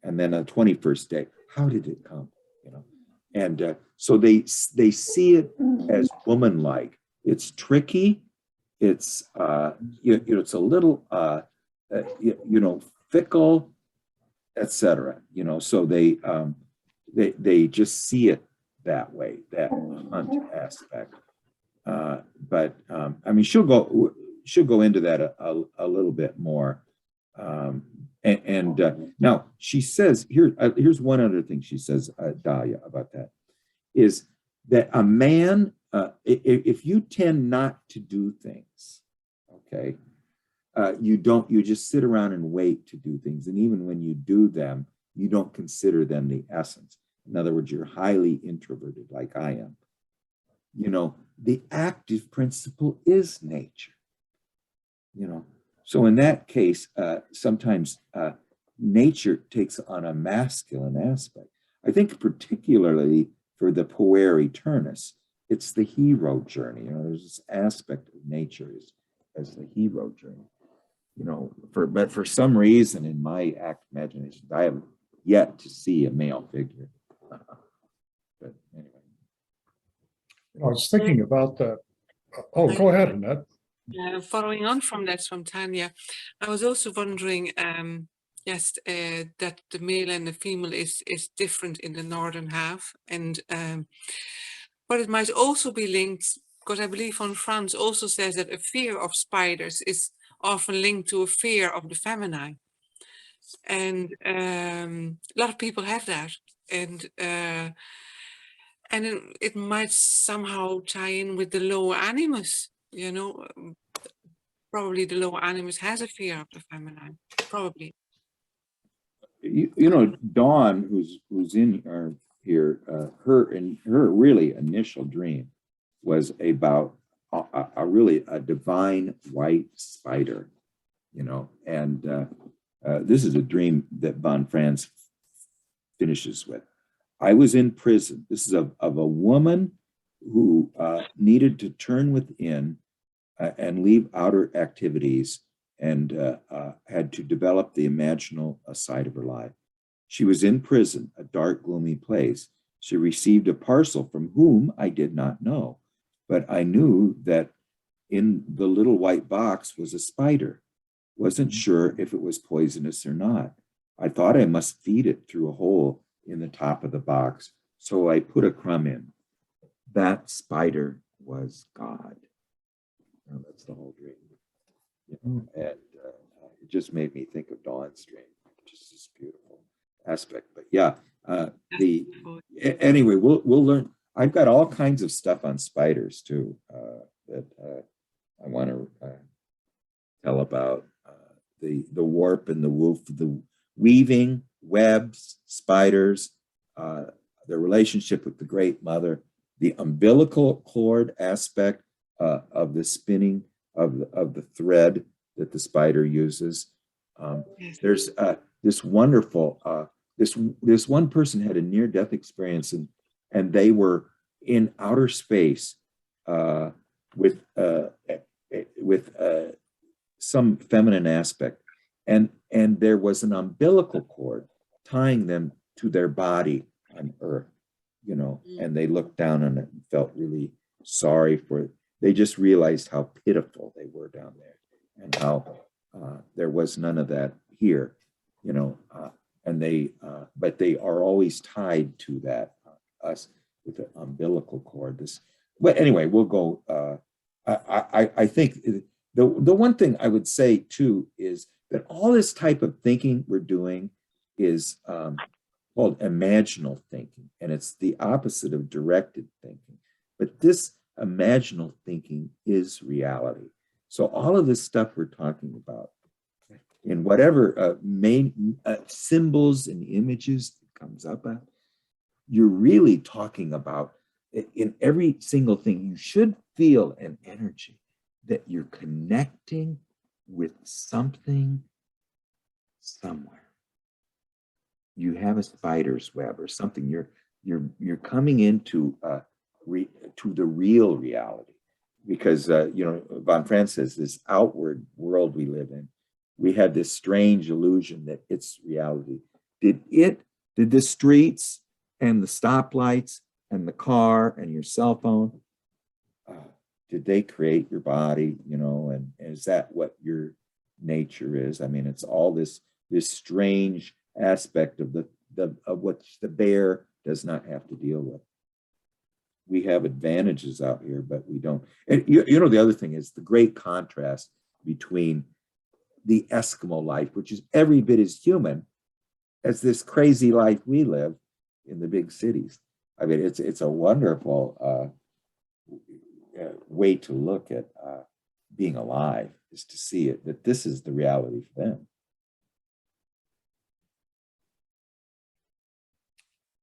and then on the 21st day, how did it come, And so they see it as woman-like. It's tricky. It's it's a little fickle, etc. So they just see it that way, that hunt aspect. But I mean, she'll go into that a little bit more. Now she says here's one other thing she says, Dahlia, about that, is that a man, if you tend not to do things, okay, you just sit around and wait to do things, and even when you do them, you don't consider them the essence. In other words, you're highly introverted, like I am. The active principle is nature. So in that case, sometimes nature takes on a masculine aspect. I think particularly for the puer eternus. It's the hero journey. You know, there's this aspect of nature as the hero journey. You know, but for some reason in my active imagination, I have yet to see a male figure. But anyway. I was thinking about that. Oh, go ahead, Annette. Following on from that, from Tanya, I was also wondering, yes, that the male and the female is different in the northern half, and but it might also be linked, because I believe von Franz also says that a fear of spiders is often linked to a fear of the feminine, and a lot of people have that, and it might somehow tie in with the lower animus, you know. Probably the lower animus has a fear of the feminine, probably. You know, Dawn, who's in here, her really initial dream was about a really divine white spider, you know, and this is a dream that von Franz finishes with. I was in prison. This is of a woman who needed to turn within and leave outer activities and had to develop the imaginal side of her life. She was in prison, a dark, gloomy place. She received a parcel from whom I did not know, but I knew that in the little white box was a spider. Wasn't sure if it was poisonous or not. I thought I must feed it through a hole in the top of the box, so I put a crumb in. That spider was God. And that's the whole dream. You know, and it just made me think of Dawn's dream, just this beautiful aspect. But yeah, anyway, we'll learn. I've got all kinds of stuff on spiders too that I want to tell about. The warp and the woof, the weaving, webs, spiders, the relationship with the Great Mother, the umbilical cord aspect of the spinning of the thread that the spider uses. There's this wonderful, this one person had a near-death experience, and they were in outer space with some feminine aspect, and there was an umbilical cord tying them to their body on Earth, you know, and they looked down on it and felt really sorry for it. They just realized how pitiful they were down there, and how there was none of that here, you know, and but they are always tied to that, us with the umbilical cord. But anyway, we'll go, I think the one thing I would say too is that all this type of thinking we're doing is called imaginal thinking, and it's the opposite of directed thinking. But this imaginal thinking is reality. So all of this stuff we're talking about, in whatever main symbols and images it comes up at, you're really talking about, in every single thing, you should feel an energy that you're connecting with something somewhere. You have a spider's web or something. You're coming into to the real reality, because you know, von Franz says this outward world we live in, we have this strange illusion that it's reality. Did the streets and the stoplights and the car and your cell phone, did they create your body, you know, and is that what your nature is? I mean, it's all this strange aspect of of what the bear does not have to deal with. We have advantages out here, but we don't. And you know, the other thing is the great contrast between the Eskimo life, which is every bit as human as this crazy life we live in the big cities. I mean, it's a wonderful way to look at being alive, is to see it, that this is the reality for them.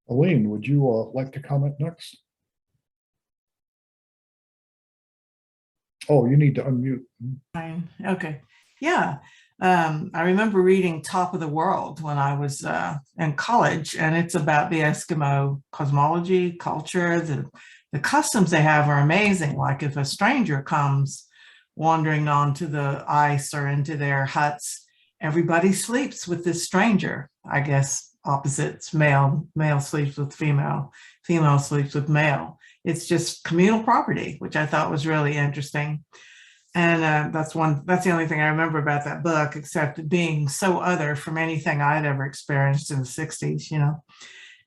Aline, would you like to comment next? Oh, you need to unmute. Fine. Okay. Yeah. I remember reading Top of the World when I was in college, and it's about the Eskimo cosmology, culture, the customs they have are amazing. Like if a stranger comes wandering onto the ice or into their huts, everybody sleeps with this stranger. I guess opposites, male sleeps with female, female sleeps with male. It's just communal property, which I thought was really interesting. And that's the only thing I remember about that book, except it being so other from anything I'd ever experienced in the 60s, you know.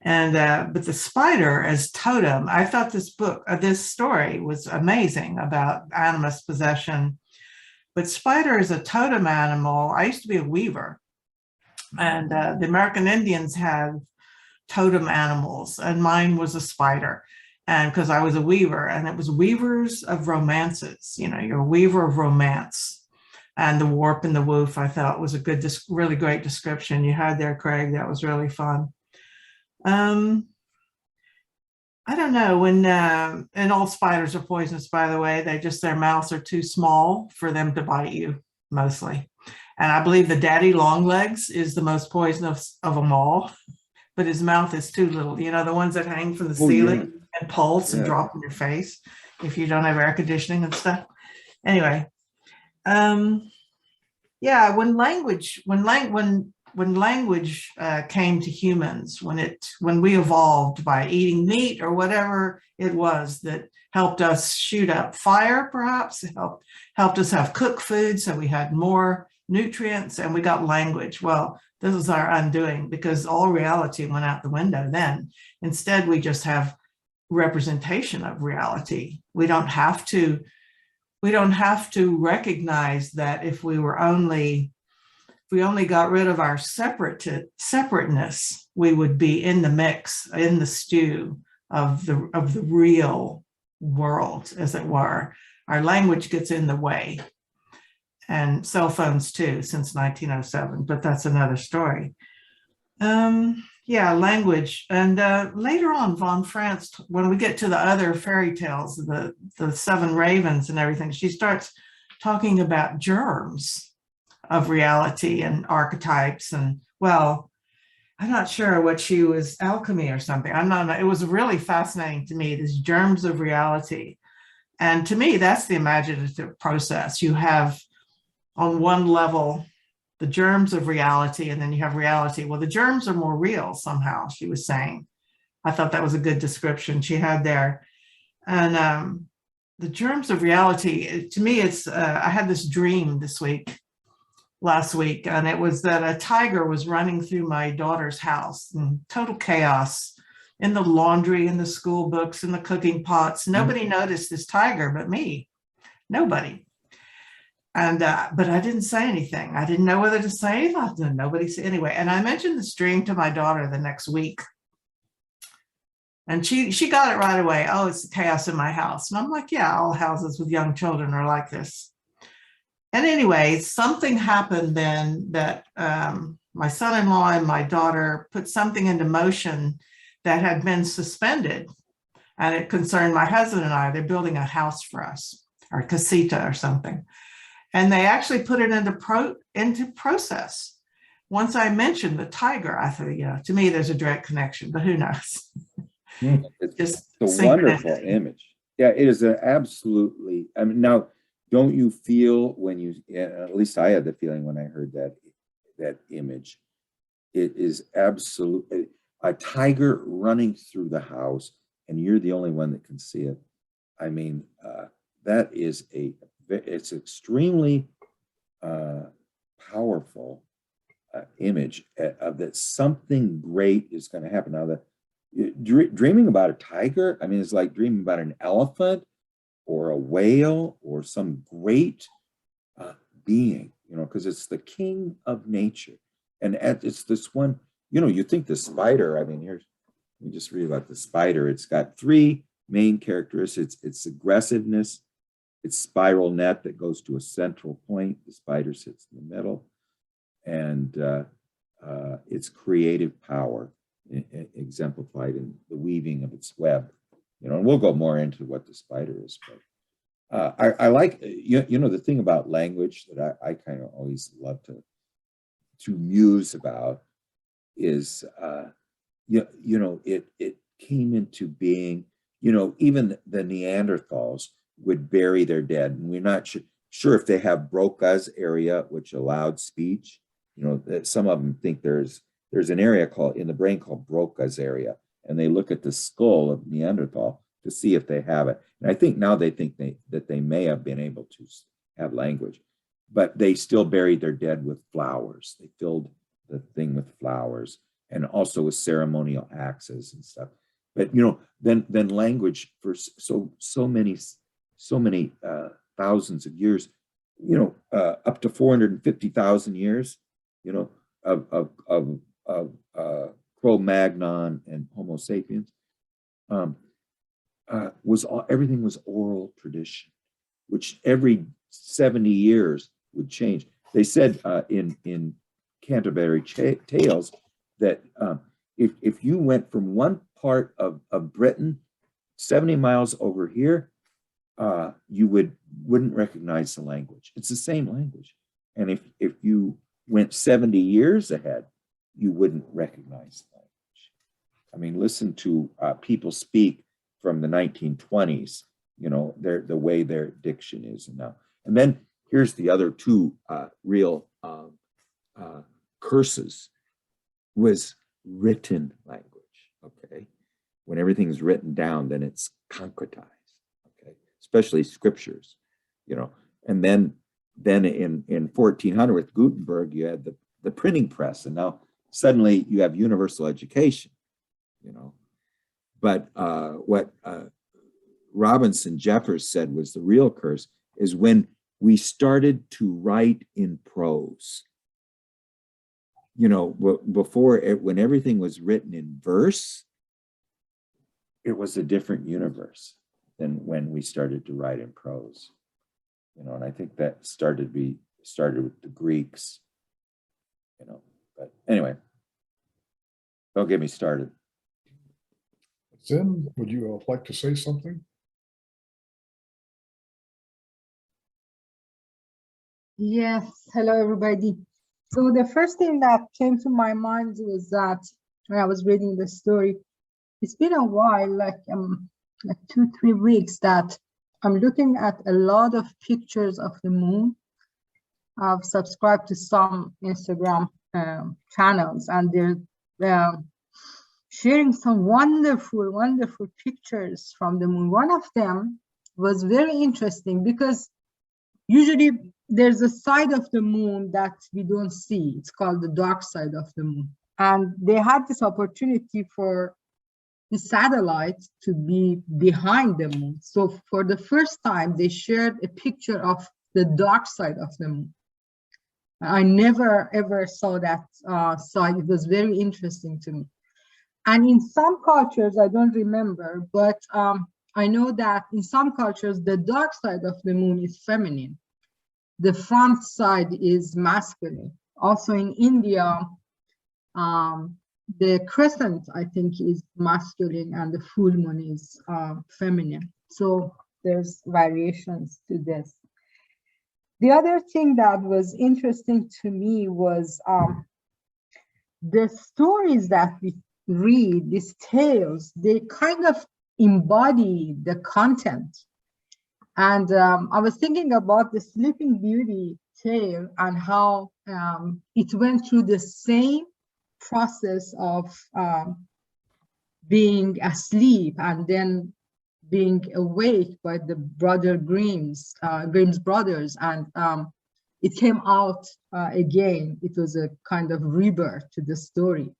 And but the spider as totem, I thought this story was amazing about animus possession. But spider is a totem animal. I used to be a weaver, and the American Indians had totem animals, and mine was a spider. And because I was a weaver, and it was weavers of romances, you know, you're a weaver of romance. And the warp and the woof, I thought was a good, really great description you had there, Craig. That was really fun. I don't know when, and all spiders are poisonous, by the way. Their mouths are too small for them to bite you, mostly. And I believe the daddy longlegs is the most poisonous of them all, but his mouth is too little. You know, the ones that hang from the ceiling and pulse and drop in your face if you don't have air conditioning and stuff. Anyway, yeah, when language came to humans, when we evolved by eating meat or whatever it was that helped us shoot up fire, perhaps it helped us have cooked food, so we had more nutrients and we got language. Well, this was our undoing, because all reality went out the window then. Instead, we just have representation of reality. We don't have to recognize that if we only got rid of our separateness, we would be in the mix, in the stew of the real world, as it were. Our language gets in the way, and cell phones too, since 1907, but that's another story. Yeah, language. And later on, von Franz, when we get to the other fairy tales, the seven ravens and everything, she starts talking about germs of reality and archetypes. And well, I'm not sure what she was, alchemy or something. It was really fascinating to me, these germs of reality. And to me, that's the imaginative process. You have on one level the germs of reality, and then you have reality. Well, the germs are more real somehow, she was saying. I thought that was a good description she had there. And the germs of reality, to me, it's, I had this dream last week, and it was that a tiger was running through my daughter's house in total chaos, in the laundry, in the school books, in the cooking pots. Nobody noticed this tiger but me, nobody. And, but I didn't say anything. I didn't know whether to say anything. Nobody said anyway. And I mentioned this dream to my daughter the next week. And she got it right away. Oh, it's the chaos in my house. And I'm like, yeah, all houses with young children are like this. And anyway, something happened then that my son-in-law and my daughter put something into motion that had been suspended. And it concerned my husband and I. They're building a house for us, or casita or something. And they actually put it into process. Once I mentioned the tiger, I thought, yeah, to me, there's a direct connection, but who knows? It's a wonderful image. Yeah, it is an absolutely, I mean, now, don't you feel when you, at least I had the feeling when I heard that image, it is absolutely a tiger running through the house and you're the only one that can see it. I mean, that is it's extremely powerful image of that something great is going to happen. Now, dreaming about a tiger, I mean, it's like dreaming about an elephant or a whale or some great being, you know, because it's the king of nature. And it's this one, you know, you think the spider, I mean, let me just read about the spider. It's got three main characteristics. It's aggressiveness, its spiral net that goes to a central point. The spider sits in the middle, and its creative power exemplified in the weaving of its web. You know, and we'll go more into what the spider is, but I like, the thing about language that I kind of always love to muse about is, it came into being, even the Neanderthals would bury their dead. And we're not sure if they have Broca's area, which allowed speech. That some of them think there's an area in the brain called Broca's area, and they look at the skull of Neanderthal to see if they have it. And I think now they think that they may have been able to have language, but they still buried their dead with flowers. They filled the thing with flowers, and also with ceremonial axes and stuff. But then language for so many thousands of years, up to 450,000 years, of Cro-Magnon and Homo sapiens, everything was oral tradition, which every 70 years would change. They said in Canterbury Tales that if you went from one part of Britain 70 miles over here, you wouldn't recognize the language. It's the same language. And if you went 70 years ahead, you wouldn't recognize the language. I mean, listen to people speak from the 1920s, the way their diction is now. And then here's the other two real curses, was written language, okay? When everything's written down, then it's concretized, okay? Especially scriptures, And then in 1400 with Gutenberg, you had the printing press, and now suddenly you have universal education, But what Robinson Jeffers said was the real curse is when we started to write in prose. Before when everything was written in verse, it was a different universe than when we started to write in prose. And I think that started with the Greeks, but anyway, don't get me started. Zen, would you like to say something? Yes, hello everybody. So the first thing that came to my mind was that when I was reading the story, it's been a while, like 2-3 weeks, that I'm looking at a lot of pictures of the moon. I've subscribed to some Instagram channels, and they're sharing some wonderful, wonderful pictures from the moon. One of them was very interesting because usually there's a side of the moon that we don't see. It's called the dark side of the moon. And they had this opportunity for the satellite to be behind the moon. So for the first time, they shared a picture of the dark side of the moon. I never ever saw that side. It was very interesting to me. And in some cultures, I don't remember, but I know that in some cultures, the dark side of the moon is feminine. The front side is masculine. Also in India, the crescent, I think, is masculine, and the full moon is feminine. So there's variations to this. The other thing that was interesting to me was the stories that we read, these tales, they kind of embody the content. And I was thinking about the Sleeping Beauty tale and how it went through the same process of being asleep and then being awake by the Grimm's brothers, and it came out again. It was a kind of rebirth to the story.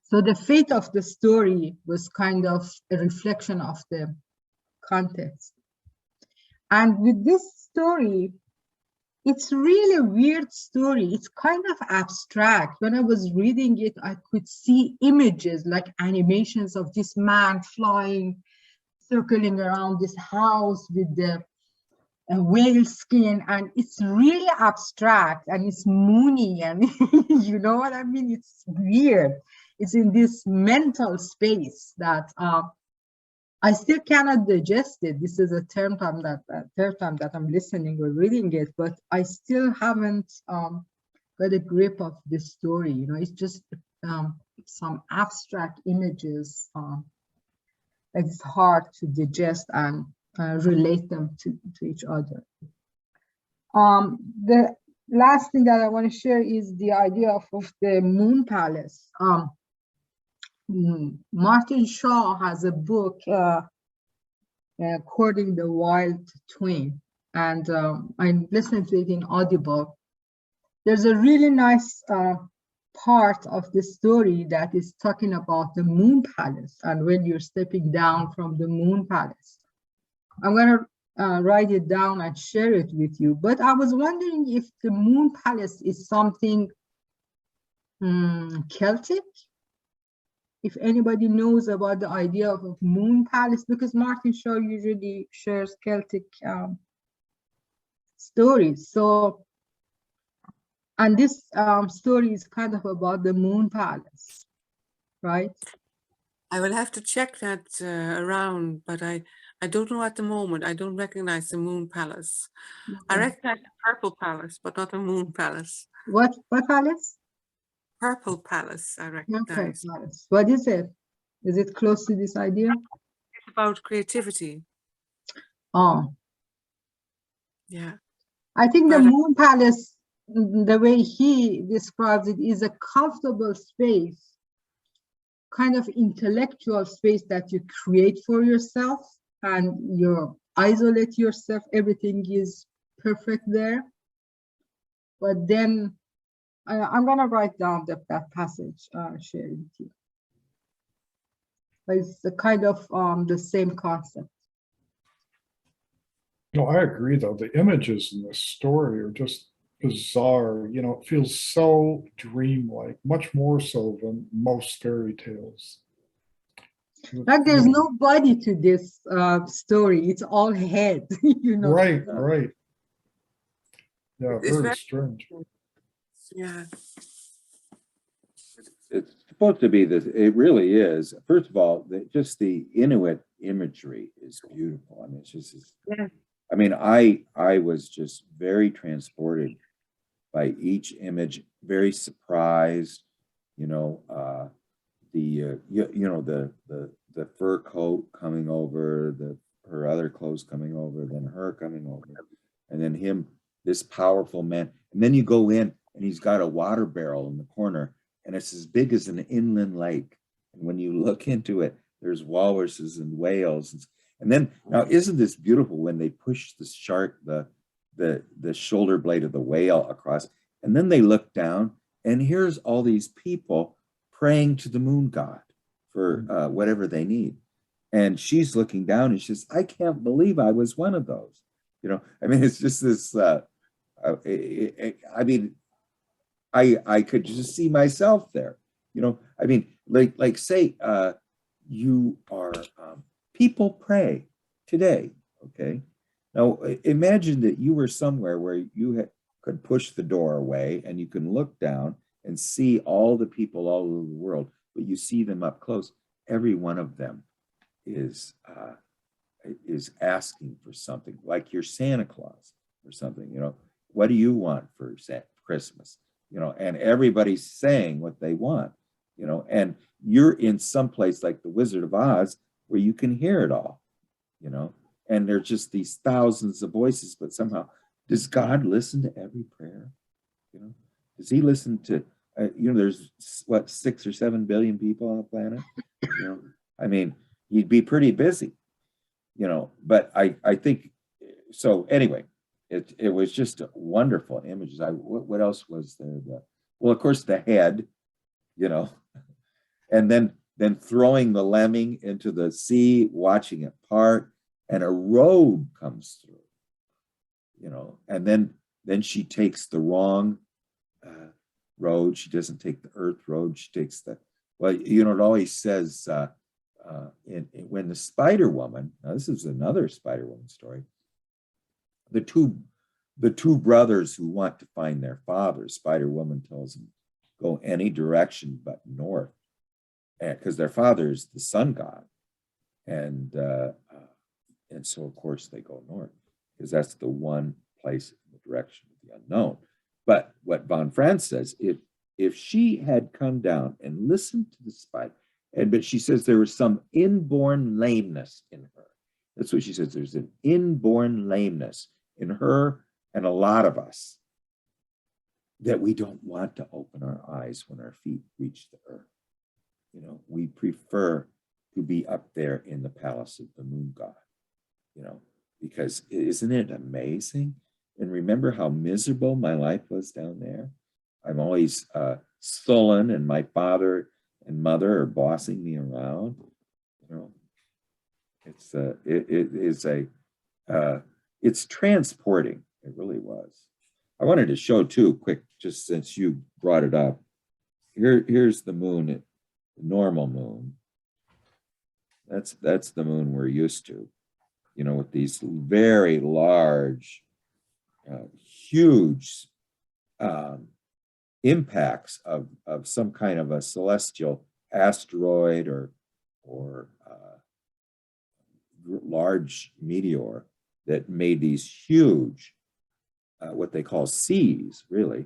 So the fate of the story was kind of a reflection of the context. And with this story, it's really a weird story. It's kind of abstract. When I was reading it, I could see images like animations of this man flying, circling around this house with the whale skin, and it's really abstract and it's moony, and you know what I mean? It's weird. It's in this mental space that I still cannot digest it. This is a third time that I'm listening or reading it, but I still haven't got a grip of this story. You know, it's just some abstract images. It's hard to digest and relate them to each other. The last thing that I want to share is the idea of the moon palace. Martin Shaw has a book, Courting the Wild Twin, and I'm listening to it in Audible. There's a really nice part of the story that is talking about the moon palace and when you're stepping down from the moon palace. I'm going to write it down and share it with you, but I was wondering if the moon palace is something Celtic. If anybody knows about the idea of a moon palace, because Martin Shaw usually shares Celtic stories. So, and this story is kind of about the moon palace, right? I will have to check that around, but I don't know at the moment. I don't recognize the moon palace. I recognize the purple palace, but not the moon palace. What palace? Purple palace, I recognize. Palace. What is it? Is it close to this idea? It's about creativity. Oh, yeah. I think the moon palace, the way he describes it, is a comfortable space, kind of intellectual space that you create for yourself and you isolate yourself. Everything is perfect there. But then I'm going to write down that passage, share it with you. But it's a kind of the same concept. You know, I agree, though. The images in this story are just bizarre. You know, it feels so dreamlike, much more so than most fairy tales. Like there's no body to this story. It's all head, you know. Right, right. Yeah, very strange. Yeah. It's supposed to be this, it really is. First of all, just the Inuit imagery is beautiful. I mean, it's just, Yeah. I mean, I was just very transported by each image, very surprised, you know, the fur coat coming over, her other clothes coming over, then her coming over, and then him, this powerful man. And then you go in and he's got a water barrel in the corner and it's as big as an inland lake. And when you look into it, there's walruses and whales. And then, now isn't this beautiful when they push the shark, the shoulder blade of the whale across, and then they look down and here's all these people praying to the moon god for whatever they need. And she's looking down and she says, I can't believe I was one of those. You know, I mean, it's just this, I mean, I could just see myself there, you know. I mean, like say you are, people pray today, okay? Now, imagine that you were somewhere where you could push the door away and you can look down and see all the people all over the world, but you see them up close. Every one of them is asking for something, like your Santa Claus or something, you know. What do you want for Christmas? You know, and everybody's saying what they want, you know, and you're in some place like the Wizard of Oz where you can hear it all, you know, and there's just these thousands of voices, but somehow, does God listen to every prayer? You know, does he listen to, you know, there's what, 6 or 7 billion people on the planet, you know, I mean, you'd be pretty busy, you know, but I think, so anyway, it was just wonderful images. What else was there? Well, of course, the head, you know, and then throwing the lemming into the sea, watching it part, and a road comes through, you know, and then she takes the wrong road. She doesn't take the earth road. She takes the, well, you know, it always says when the Spider Woman, now this is another Spider Woman story, the two brothers who want to find their father, Spider Woman tells them, go any direction but north, because their father is the sun god. And so of course they go north, because that's the one place in the direction of the unknown. But what von Franz says, if she had come down and listened to the spike, but she says there was some inborn lameness in her. That's what she says. There's an inborn lameness in her and a lot of us, that we don't want to open our eyes when our feet reach the earth. You know, we prefer to be up there in the palace of the moon god, you know, because isn't it amazing? And remember how miserable my life was down there? I'm always sullen, and my father and mother are bossing me around. You know, it's transporting. It really was. I wanted to show too, quick, just since you brought it up. Here's the moon, the normal moon. That's the moon we're used to, you know, with these very large, huge impacts of some kind of a celestial asteroid or large meteor that made these huge, what they call seas, really,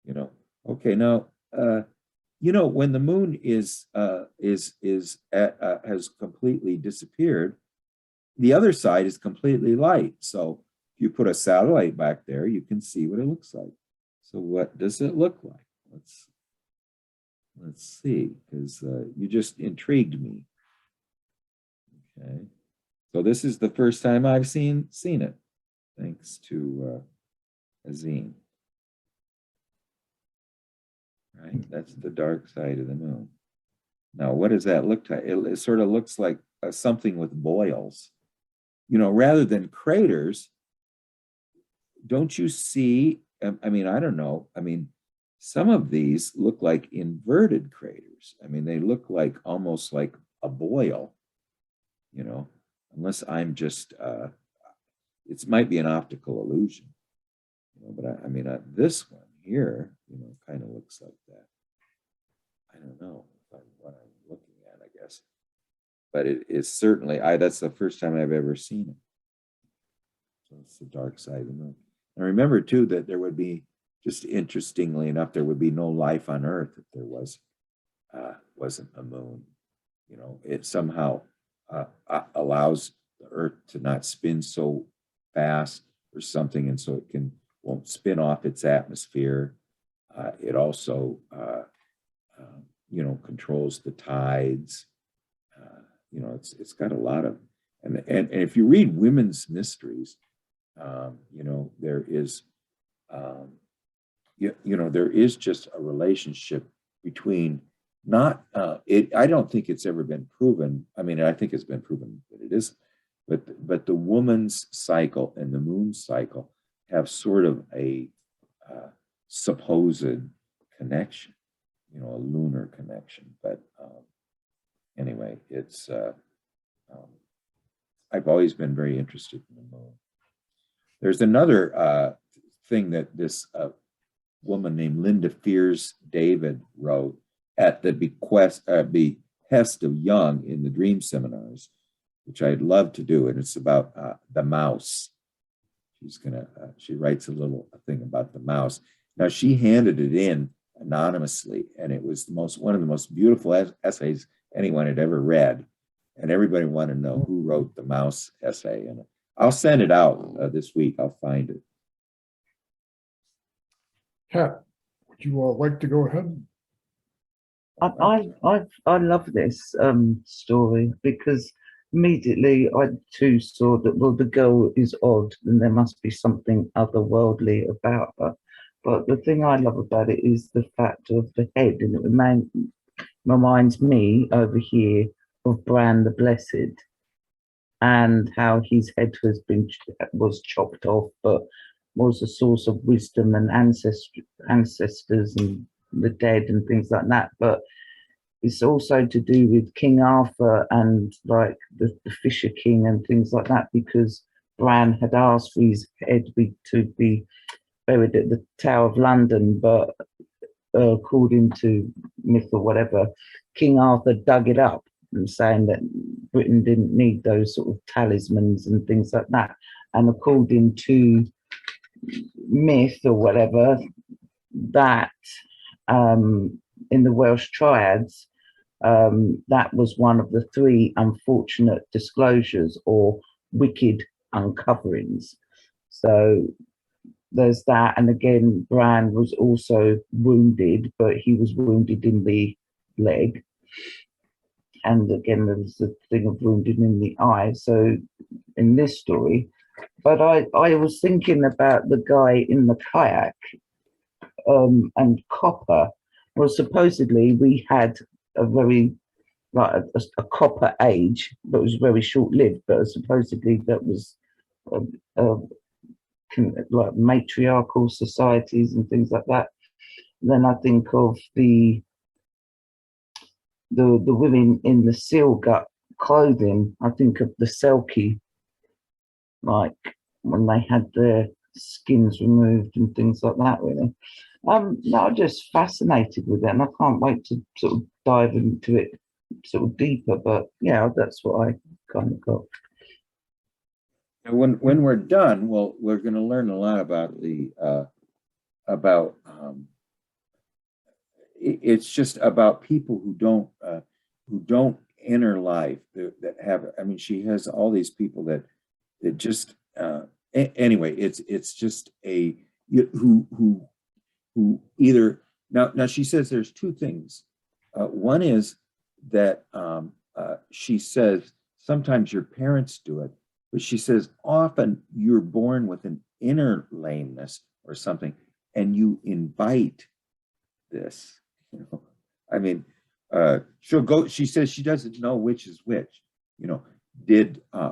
you know. Okay, now, you know, when the moon has completely disappeared, the other side is completely light. So if you put a satellite back there, you can see what it looks like. So what does it look like? Let's see, because you just intrigued me. Okay, so this is the first time I've seen it, thanks to Azine. Right, that's the dark side of the moon. Now, what does that look like? It sort of looks like something with boils, you know, rather than craters. Don't you see? I mean, I don't know. I mean, some of these look like inverted craters. I mean, they look like almost like a boil, you know, unless I'm just, it might be an optical illusion, you know, but I mean, this one here, you know, kind of looks like that. I don't know what I'm looking at, I guess, but it is certainly, that's the first time I've ever seen it. So it's the dark side of the moon. And remember too, that there would be, just interestingly enough, there would be no life on Earth if there wasn't a moon. You know, it somehow allows the Earth to not spin so fast or something, and so it won't spin off its atmosphere. It also, you know, controls the tides. You know, it's got a lot of, and if you read women's mysteries, you know, there is, you know, there is just a relationship between not, I don't think it's ever been proven. I mean, I think it's been proven that it is, but the woman's cycle and the moon cycle have sort of a supposed connection, you know, a lunar connection. But anyway, it's, I've always been very interested in the moon. There's another thing that this woman named Linda Fears David wrote at the behest of Jung in the dream seminars, which I'd love to do. And it's about the mouse. She writes a little thing about the mouse. Now, she handed it in anonymously, and it was one of the most beautiful essays anyone had ever read. And everybody wanted to know who wrote the mouse essay. And I'll send it out this week. I'll find it. Kat, would you like to go ahead? I love this story, because immediately I too saw that, well, the girl is odd and there must be something otherworldly about her. But the thing I love about it is the fact of the head, and it reminds me over here of Bran the Blessed, and how his head was chopped off, but was a source of wisdom and ancestors and the dead and things like that. But it's also to do with King Arthur and like the Fisher King and things like that, because Bran had asked for his head to be buried at the Tower of London, but according to myth or whatever, King Arthur dug it up and saying that Britain didn't need those sort of talismans and things like that. And according to myth or whatever, that in the Welsh triads, that was one of the 3 unfortunate disclosures or wicked uncoverings. So there's that. And again, Bran was also wounded, but he was wounded in the leg. And again, there was the thing of wounded in the eye. So in this story, but I was thinking about the guy in the kayak and copper. Well, supposedly we had a very, like a copper age, but was very short-lived, but supposedly that was like matriarchal societies and things like that. Then I think of the women in the seal gut clothing. I think of the Selkie, like when they had their skins removed and things like that, really. No, I'm just fascinated with it, and I can't wait to sort of dive into it sort of deeper. But yeah, that's what I kind of got. And when we're done, well, we're going to learn a lot about the it's just about people who don't enter life that have. I mean, she has all these people that just anyway. It's just a who either now she says there's 2 things. One is that she says sometimes your parents do it. But she says, often you're born with an inner lameness or something, and you invite this. You know, I mean, she'll go. She says she doesn't know which is which. You know,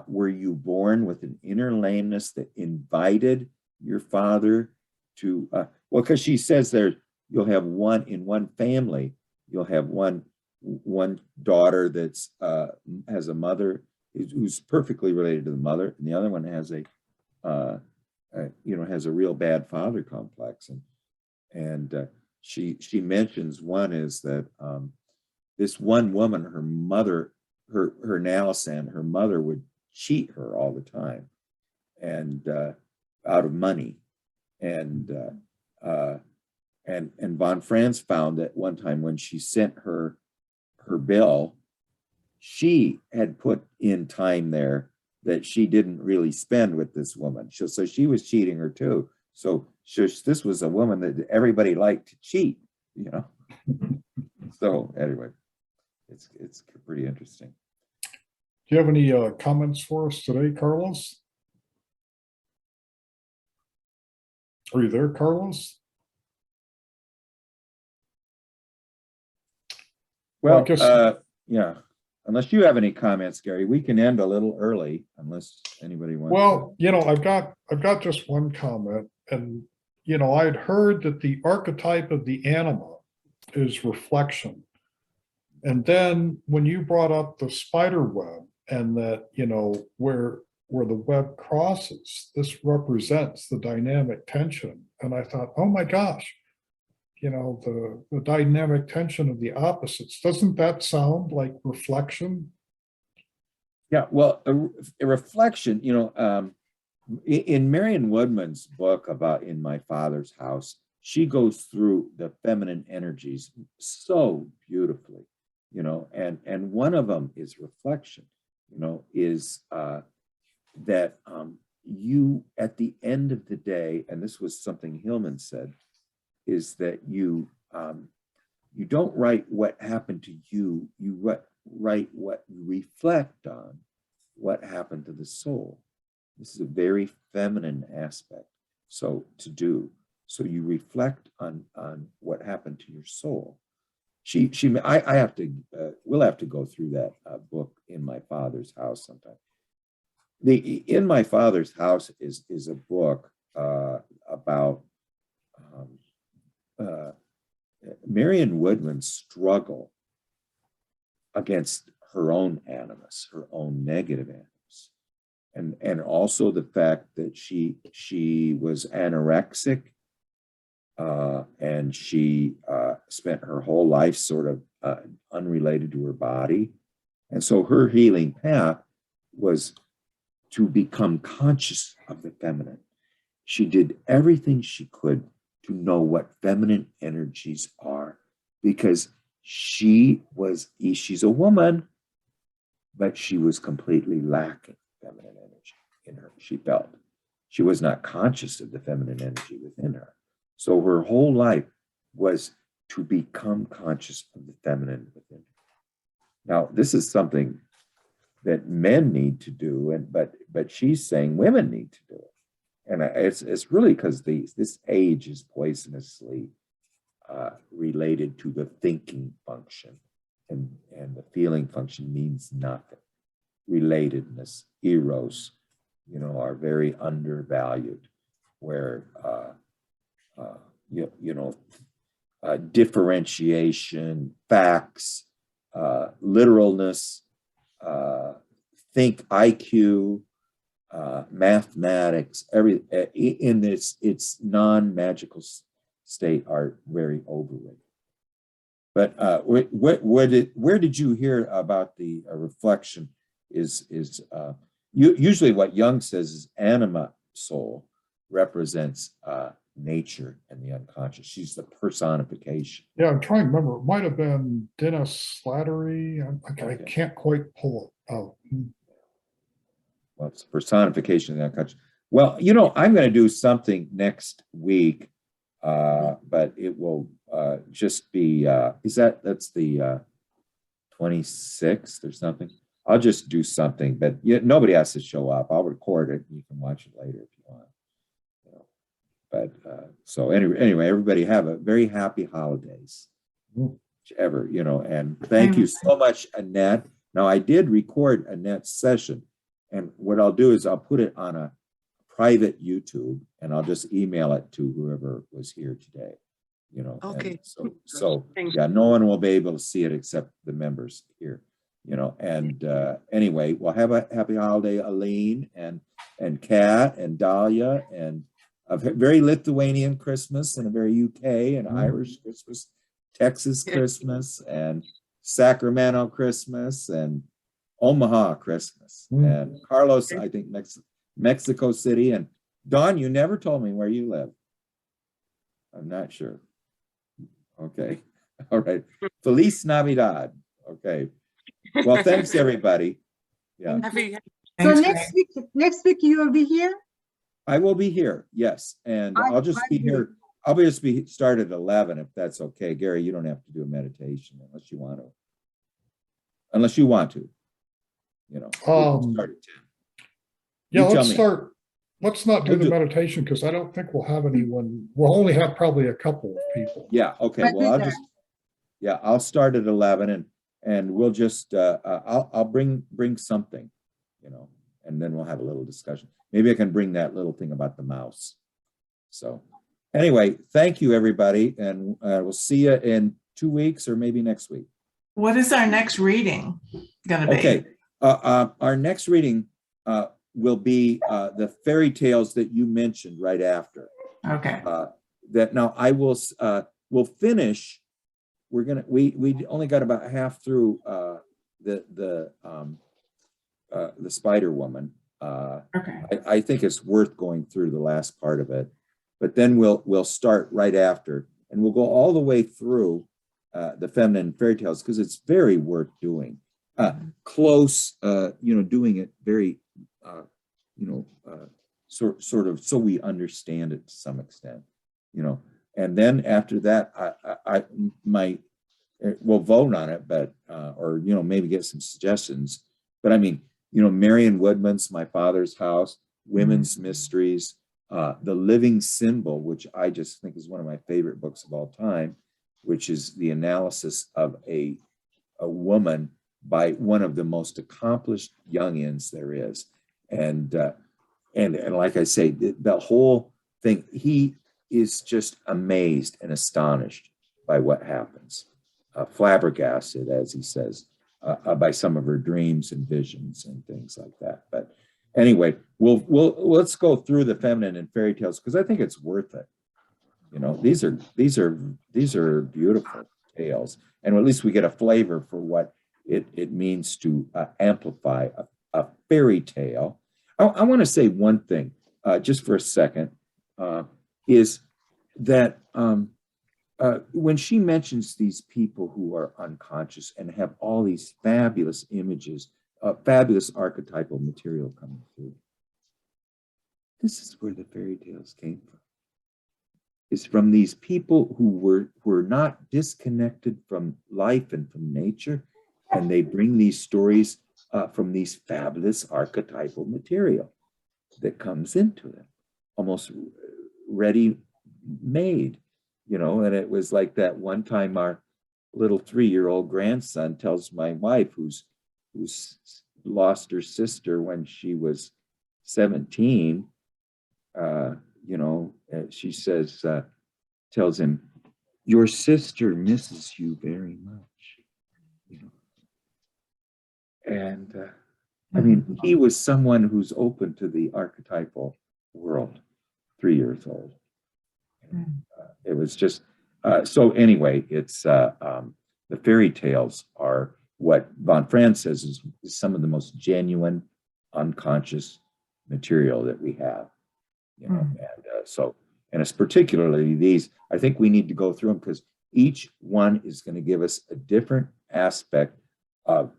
were you born with an inner lameness that invited your father to? Well, because she says you'll have in one family, you'll have one daughter that's has a mother who's perfectly related to the mother, and the other one has has a real bad father complex, and she mentions one is that this one woman, her mother, her Nalisan, her mother would cheat her all the time, and out of money, and von Franz found that one time when she sent her bill, she had put in time there that she didn't really spend with this woman. So she was cheating her too. So this was a woman that everybody liked to cheat, you know. So anyway, it's pretty interesting. Do you have any comments for us today, Carlos? Are you there, Carlos? Well, I guess, yeah. Unless you have any comments, Gary, we can end a little early unless anybody wants. well, you know, I've got just one comment, and you know, I'd heard that the archetype of the anima is reflection, and then when you brought up the spider web and that, you know, where the web crosses, this represents the dynamic tension, and I thought, oh my gosh, you know, the dynamic tension of the opposites. Doesn't that sound like reflection? Yeah, well, a reflection, you know, in Marion Woodman's book about In My Father's House, she goes through the feminine energies so beautifully, you know, and one of them is reflection, you know, is that you, at the end of the day, and this was something Hillman said, is that you don't write what happened to you, you write what you reflect on what happened to the soul. This is a very feminine aspect. So you reflect on what happened to your soul. I have to, we'll have to go through that book In My Father's House sometime. The In My Father's House is a book about Marion Woodman's struggle against her own animus, her own negative animus, and also the fact that she was anorexic, and she spent her whole life sort of unrelated to her body, And so her healing path was to become conscious of the feminine. She did everything she could to know what feminine energies are, because she's a woman, but she was completely lacking feminine energy in her. She felt she was not conscious of the feminine energy within her. So her whole life was to become conscious of the feminine within her. Now, this is something that men need to do, but she's saying women need to do it. And it's really because this age is poisonously related to the thinking function, and the feeling function means nothing. Relatedness, eros, are very undervalued, where differentiation, facts, literalness, think IQ, mathematics, in its non-magical state are very overrated. But where did you hear about the reflection? Usually what Jung says is anima soul represents nature and the unconscious. She's the personification. Yeah, I'm trying to remember. It might have been Dennis Slattery. I can't quite pull it out. Well, it's personification of the unconscious. Well, I'm going to do something next week, but it will just be, that's the 26th or something. I'll just do something, but nobody has to show up. I'll record it. You can watch it later if you want. But so anyway, everybody have a very happy holidays, whichever, and thank you so much, Annette. Now, I did record Annette's session, and what I'll do is I'll put it on a private YouTube, and I'll just email it to whoever was here today, Okay. So yeah, no one will be able to see it except the members here, and anyway, we'll have a happy holiday, Aline and Kat and Dahlia, and a very Lithuanian Christmas, and a very UK and Irish Christmas, Texas Christmas, and Sacramento Christmas, and Omaha Christmas, and Carlos, I think Mexico City. And Don, you never told me where you live. I'm not sure. Okay. All right. Feliz Navidad. Okay. Well, thanks everybody. Yeah. So next week you will be here? I will be here. Yes. And I'll just be here. I'll just be start at 11 if that's okay. Gary, you don't have to do a meditation unless you want to. Unless you want to. We can start at 10. Yeah, let's not do the meditation, because I don't think we'll have anyone. We'll only have probably a couple of people. Yeah, okay. Well, I'll start at 11, and we'll just I'll bring something, and then we'll have a little discussion. Maybe I can bring that little thing about the mouse. So anyway, thank you everybody, and we'll see you in 2 weeks or maybe next week. What is our next reading going to be? Okay. Our next reading will be the fairy tales that you mentioned right after. Okay. That now I will we'll finish. We only got about half through the Spider Woman. Okay. I think it's worth going through the last part of it, but then we'll start right after, and we'll go all the way through the feminine fairy tales, because it's very worth doing. Close, doing it very, sort of, so we understand it to some extent, and then after that, I might, we'll vote on it, but, or, maybe get some suggestions, but I mean, Marion Woodman's My Father's House, Women's Mysteries, The Living Symbol, which I just think is one of my favorite books of all time, which is the analysis of a woman by one of the most accomplished youngins there is. And like I say, the whole thing, he is just amazed and astonished by what happens, flabbergasted, as he says, by some of her dreams and visions and things like that. But anyway, let's go through the feminine and fairy tales, because I think it's worth it. These are beautiful tales, and at least we get a flavor for what It means to amplify a fairy tale. I want to say one thing, just for a second, is that when she mentions these people who are unconscious and have all these fabulous images, fabulous archetypal material coming through, this is where the fairy tales came from. It's from these people who were not disconnected from life and from nature, and they bring these stories from these fabulous archetypal material that comes into them, almost ready-made, you know. And it was like that one time our little 3-year-old grandson tells my wife, who's lost her sister when she was 17, you know, she says, tells him, your sister misses you very much, you know. And I mean, he was someone who's open to the archetypal world, 3 years old. It was just, so anyway, it's, the fairy tales are what von Franz says is some of the most genuine, unconscious material that we have. You know, and so, and it's particularly these, I think we need to go through them because each one is going to give us a different aspect of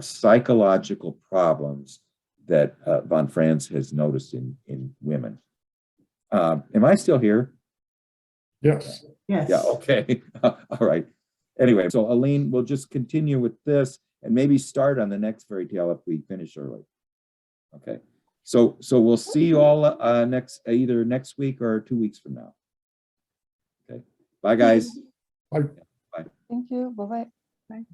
psychological problems that von Franz has noticed in women. Am I still here? Yes. Yes. Yeah, okay. All right. Anyway, so Aline, we'll just continue with this and maybe start on the next fairy tale if we finish early. Okay. So we'll see you all either next week or 2 weeks from now. Okay. Bye, guys. Bye. Bye. Thank you. Bye-bye. Bye.